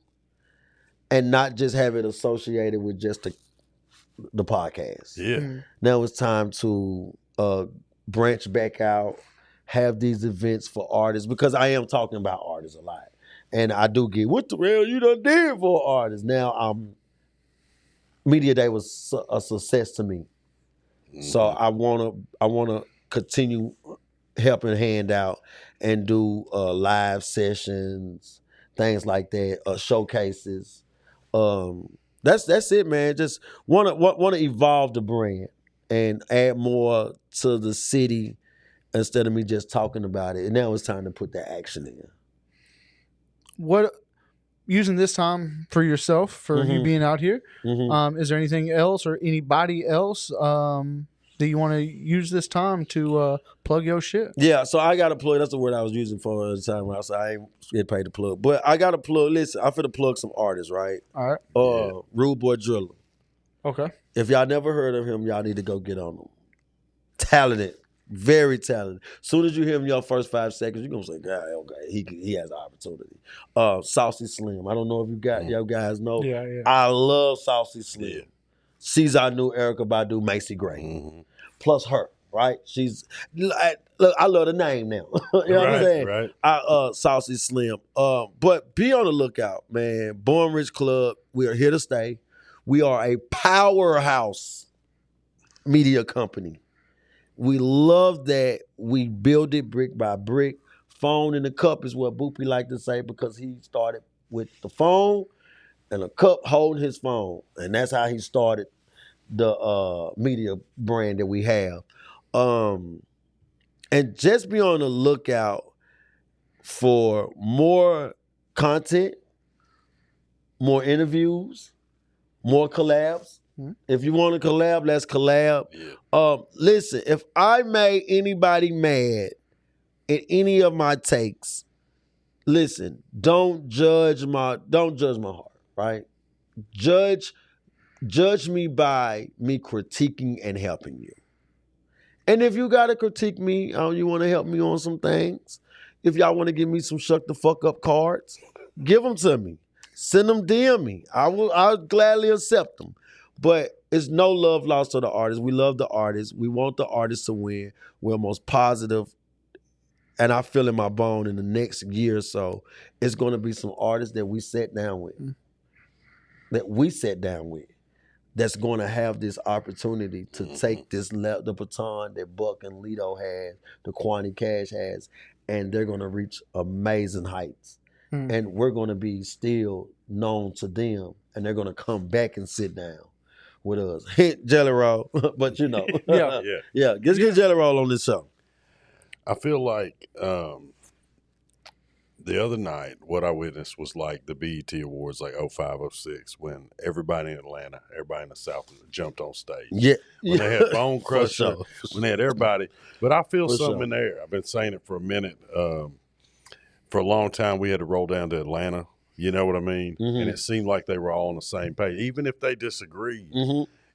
and not just have it associated with just the podcast.
Yeah.
Now it's time to branch back out, have these events for artists, because I am talking about artists a lot. And I do get, what the hell you done did for artists? Now, Media Day was a success to me. So I wanna continue helping hand out and do live sessions, things like that, showcases. That's it, man. Just wanna evolve the brand and add more to the city instead of me just talking about it. And now it's time to put the action in.
What, using this time for yourself, for you being out here, is there anything else or anybody else that you want to use this time to plug your shit?
Yeah, so I got to plug. That's the word I was using for the time. I ain't get paid to plug. But I got to plug. Listen, I'm finna plug some artists, right?
All right.
Rude Boy Driller.
Okay.
If y'all never heard of him, y'all need to go get on him. Talented. Very talented. Soon as you hear him your first 5 seconds, you're going to say, God, okay, he has an opportunity. Saucy Slim. I don't know if y'all guys know.
Yeah.
I love Saucy Slim. Caesar New, Erica Badu, Macy Gray. plus her, right? She's look, I love the name now. You know what I'm saying?
Right.
Saucy Slim. But be on the lookout, man. Born Rich Club, we are here to stay. We are a powerhouse media company. We love that we build it brick by brick. Phone in the cup is what Boopy like to say because he started with the phone and a cup holding his phone. And that's how he started the media brand that we have. And just be on the lookout for more content, more interviews, more collabs. Mm-hmm. If you want to collab, let's collab. Yeah. Listen, if I made anybody mad in any of my takes, listen, don't judge my heart, right? Judge me by me critiquing and helping you. And if you gotta critique me, you want to help me on some things, if y'all want to give me some shut the fuck up cards, give them to me. Send them DM me. I'll gladly accept them. But it's no love lost to the artists. We love the artists. We want the artists to win. We're most positive. And I feel in my bone in the next year or so, it's going to be some artists that we sat down with. That's going to have this opportunity to take the baton that Buck and Lito has, the Kwani Cash has, and they're going to reach amazing heights. And we're going to be still known to them, and they're going to come back and sit down with us. Hint Jelly Roll, but you know. Yeah. Let's get Jelly Roll on this show.
I feel like the other night, what I witnessed was like the BET Awards, like 05, 06, when everybody in Atlanta, everybody in the South jumped on stage.
Yeah.
When they had Bone Crusher, when they had everybody. But I feel something in there. I've been saying it for a minute. For a long time, we had to roll down to Atlanta. You know what I mean? And it seemed like they were all on the same page. Even if they disagreed,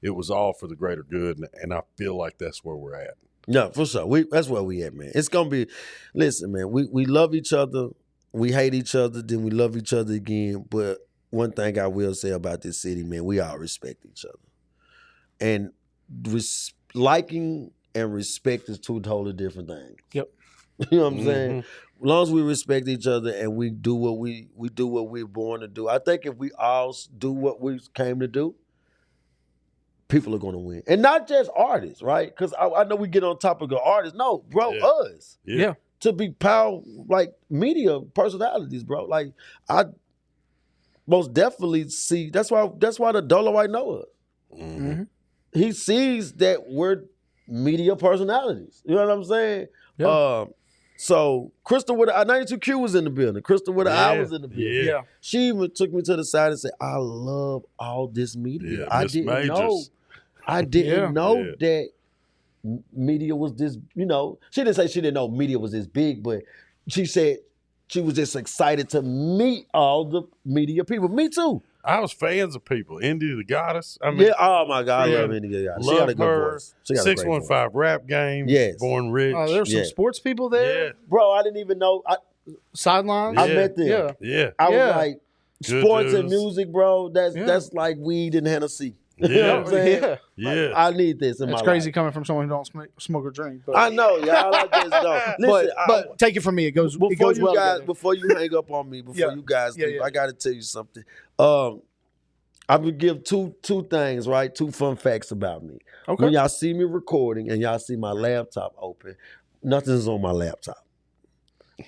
it was all for the greater good. And I feel like that's where we're at.
No, for sure. That's where we at, man. It's going to be, listen, man, we love each other. We hate each other, then we love each other again. But one thing I will say about this city, man, we all respect each other. And liking and respect is two totally different things.
Yep.
You know what I'm saying? As long as we respect each other and we do what we do what we're born to do. I think if we all do what we came to do, people are going to win. And not just artists, right? Because I know we get on topic of artists. No, bro, us.
Yeah.
To be power, like media personalities, bro. Like I most definitely see. That's why the Dolomite know us. He sees that we're media personalities. You know what I'm saying? Yeah. So Crystal with 92Q was in the building. Crystal with I was in the building.
Yeah.
She even took me to the side and said, "I love all this media.
Yeah,
I didn't know that." Media was this, you know, she didn't say she didn't know media was this big, but she said she was just excited to meet all the media people. Me too.
I was fans of people. Indy the Goddess. I mean,
oh my God, I love Indy the Goddess. She got a good voice. She got
615 Rap Game.
Yes.
Born Rich.
Oh, there's some sports people there.
Yeah.
Bro, I didn't even know.
Sidelines.
I met them.
Yeah.
I was like,
Good
sports
dudes.
and music, bro, that's like weed and Hennessy.
Yeah.
You know what I'm saying?
Yeah.
Like, I need this in my life.
It's crazy coming from someone who don't smoke or drink. But.
I know, y'all. I just don't. Listen,
but take it from me. It goes well
before
together.
you hang up on me, before you guys leave, I got to tell you something. I would give two things, right? Two fun facts about me. Okay. When y'all see me recording and y'all see my laptop open, nothing's on my laptop.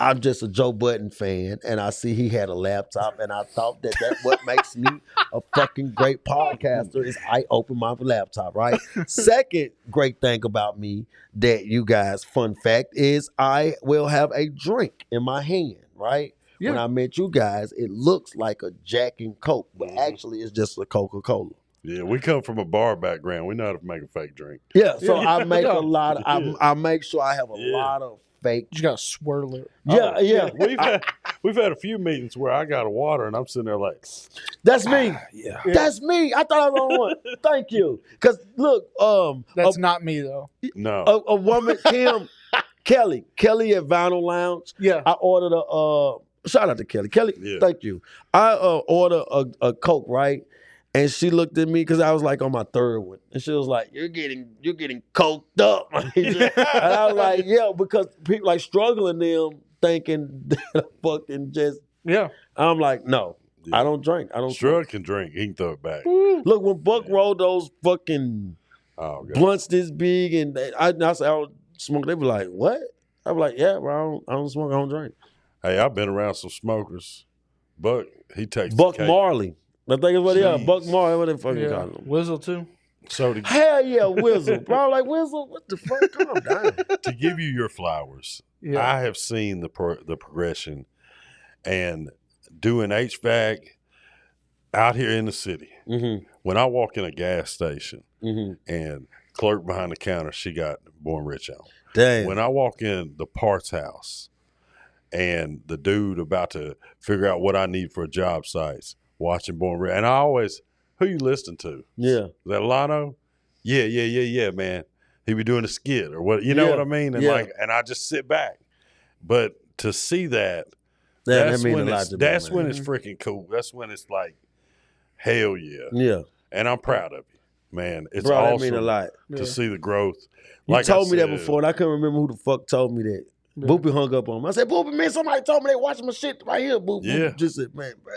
I'm just a Joe Budden fan, and I see he had a laptop, and I thought that what makes me a fucking great podcaster is I open my laptop, right? Second great thing about me that you guys, fun fact, is I will have a drink in my hand, right? Yeah. When I met you guys, it looks like a Jack and Coke, but actually it's just a Coca-Cola.
Yeah, we come from a bar background. We know how to make a fake drink.
Yeah, so I make a lot of, I make sure I have a lot of fake.
You got to swirl it.
Yeah.
We've had a few meetings where I got a water and I'm sitting there like,
that's me. That's me. I thought I was on one. Thank you. Because look,
that's not me though.
No,
a woman, Kelly at Vinyl Lounge.
Yeah,
I ordered a. Shout out to Kelly. Thank you. I ordered a Coke, right? And she looked at me because I was like on my third one, and she was like, "You're getting coked up." And I was like, "Yeah," because people like struggling them thinking that I fucking just.
Yeah.
I'm like, no,
Yeah.
I don't drink. I don't.
Strug can drink. He can throw it back.
Look, when Buck rolled those fucking blunts this big, and I said I don't smoke. They be like, "What?" I be like, "Yeah, bro, I don't smoke. I don't drink."
Hey, I've been around some smokers. Buck, he takes
Buck
the cake.
Marley. I think it's what they are.
Jeez.
Buck Marley. What they fucking call him?
Whizzle too.
So
Hell yeah, Whizzle. Bro, I'm like, Whizzle, what the fuck? Calm down.
to give you your flowers, I have seen the progression, and doing HVAC out here in the city.
Mm-hmm.
When I walk in a gas station
Mm-hmm.
and clerk behind the counter, she got Born Rich on.
Damn.
When I walk in the parts house and the dude about to figure out what I need for a job sites, watching Born Rich, and I always, who you listening to?
Yeah.
Is that Lano? Yeah, man. He be doing a skit or what, you know what I mean? And and I just sit back. But to see that,
that means a lot to me.
That's when it's freaking cool. That's when it's like, hell yeah.
Yeah.
And I'm proud of you, man. It's
Bro,
awesome
that mean a lot.
to see the growth.
You told
I
me that
said,
before, and I couldn't remember who the fuck told me that.
Yeah.
Boopy hung up on me. I said, Boopy, man, somebody told me they watching my shit right here, Boopy.
Yeah.
Boopy just said, man, bro,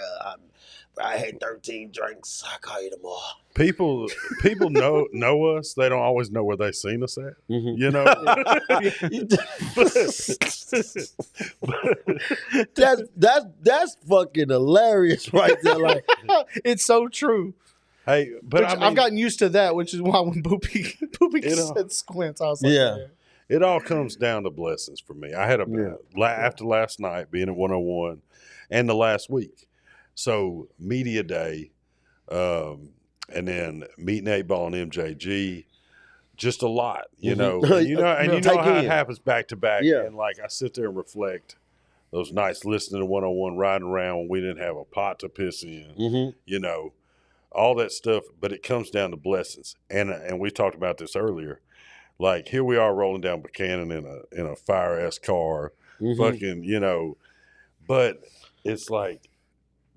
I had 13 drinks. I'll call you tomorrow.
People know us. They don't always know where they seen us at.
Mm-hmm.
You know?
that's fucking hilarious right there. Like,
It's so true.
Hey, but I mean,
I've gotten used to that, which is why when Boopy said squints, I was like,
Yeah.
it all comes down to blessings for me. I had after last night being at 101 and the last week. So media day, and then meeting 8-Ball and MJG, just a lot, you know. And you know how it happens back to back.
Yeah.
And like I sit there and reflect those nights listening to 101, riding around when we didn't have a pot to piss in, you know, all that stuff. But it comes down to blessings. And we talked about this earlier. Like here we are rolling down Buchanan in a Fire S car, fucking, you know. But it's like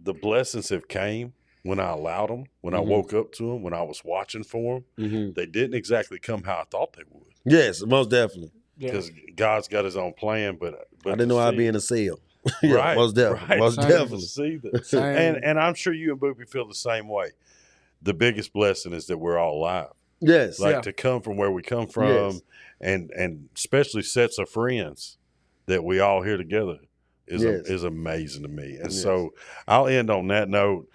the blessings have came when I allowed them, when I woke up to them, when I was watching for them. They didn't exactly come how I thought they would.
yes, most definitely.
Because God's got his own plan, but
I didn't know I'd be in a cell.
Right,
most definitely.
right.
Most
To
definitely.
see that. And I'm sure you and Boopy feel the same way. The biggest blessing is that we're all alive.
Yes.
Like to come from where we come from, and especially sets of friends that we all here together is amazing to me. And so I'll end on that note.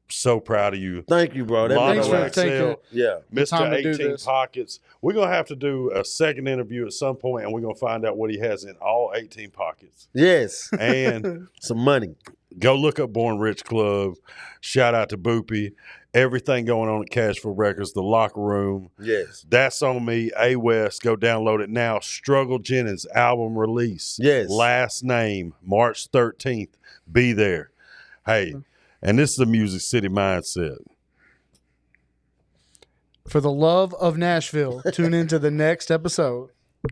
So proud of you.
Thank you, bro. That
Lano
means a lot.
XL,
Yeah.
Mr.
to do
18
this.
Pockets. We're going to have to do a second interview at some point, and we're going to find out what he has in all 18 pockets.
Yes.
And
Some money.
go look up Born Rich Club. Shout out to Boopy. Everything going on at Cashville Records, the locker room.
Yes.
That's on me. A West. Go download it now. Struggle Jennings album release.
Yes.
Last name, March 13th. Be there. Hey, and this is the Music City Mindset.
For the love of Nashville, tune into the next episode.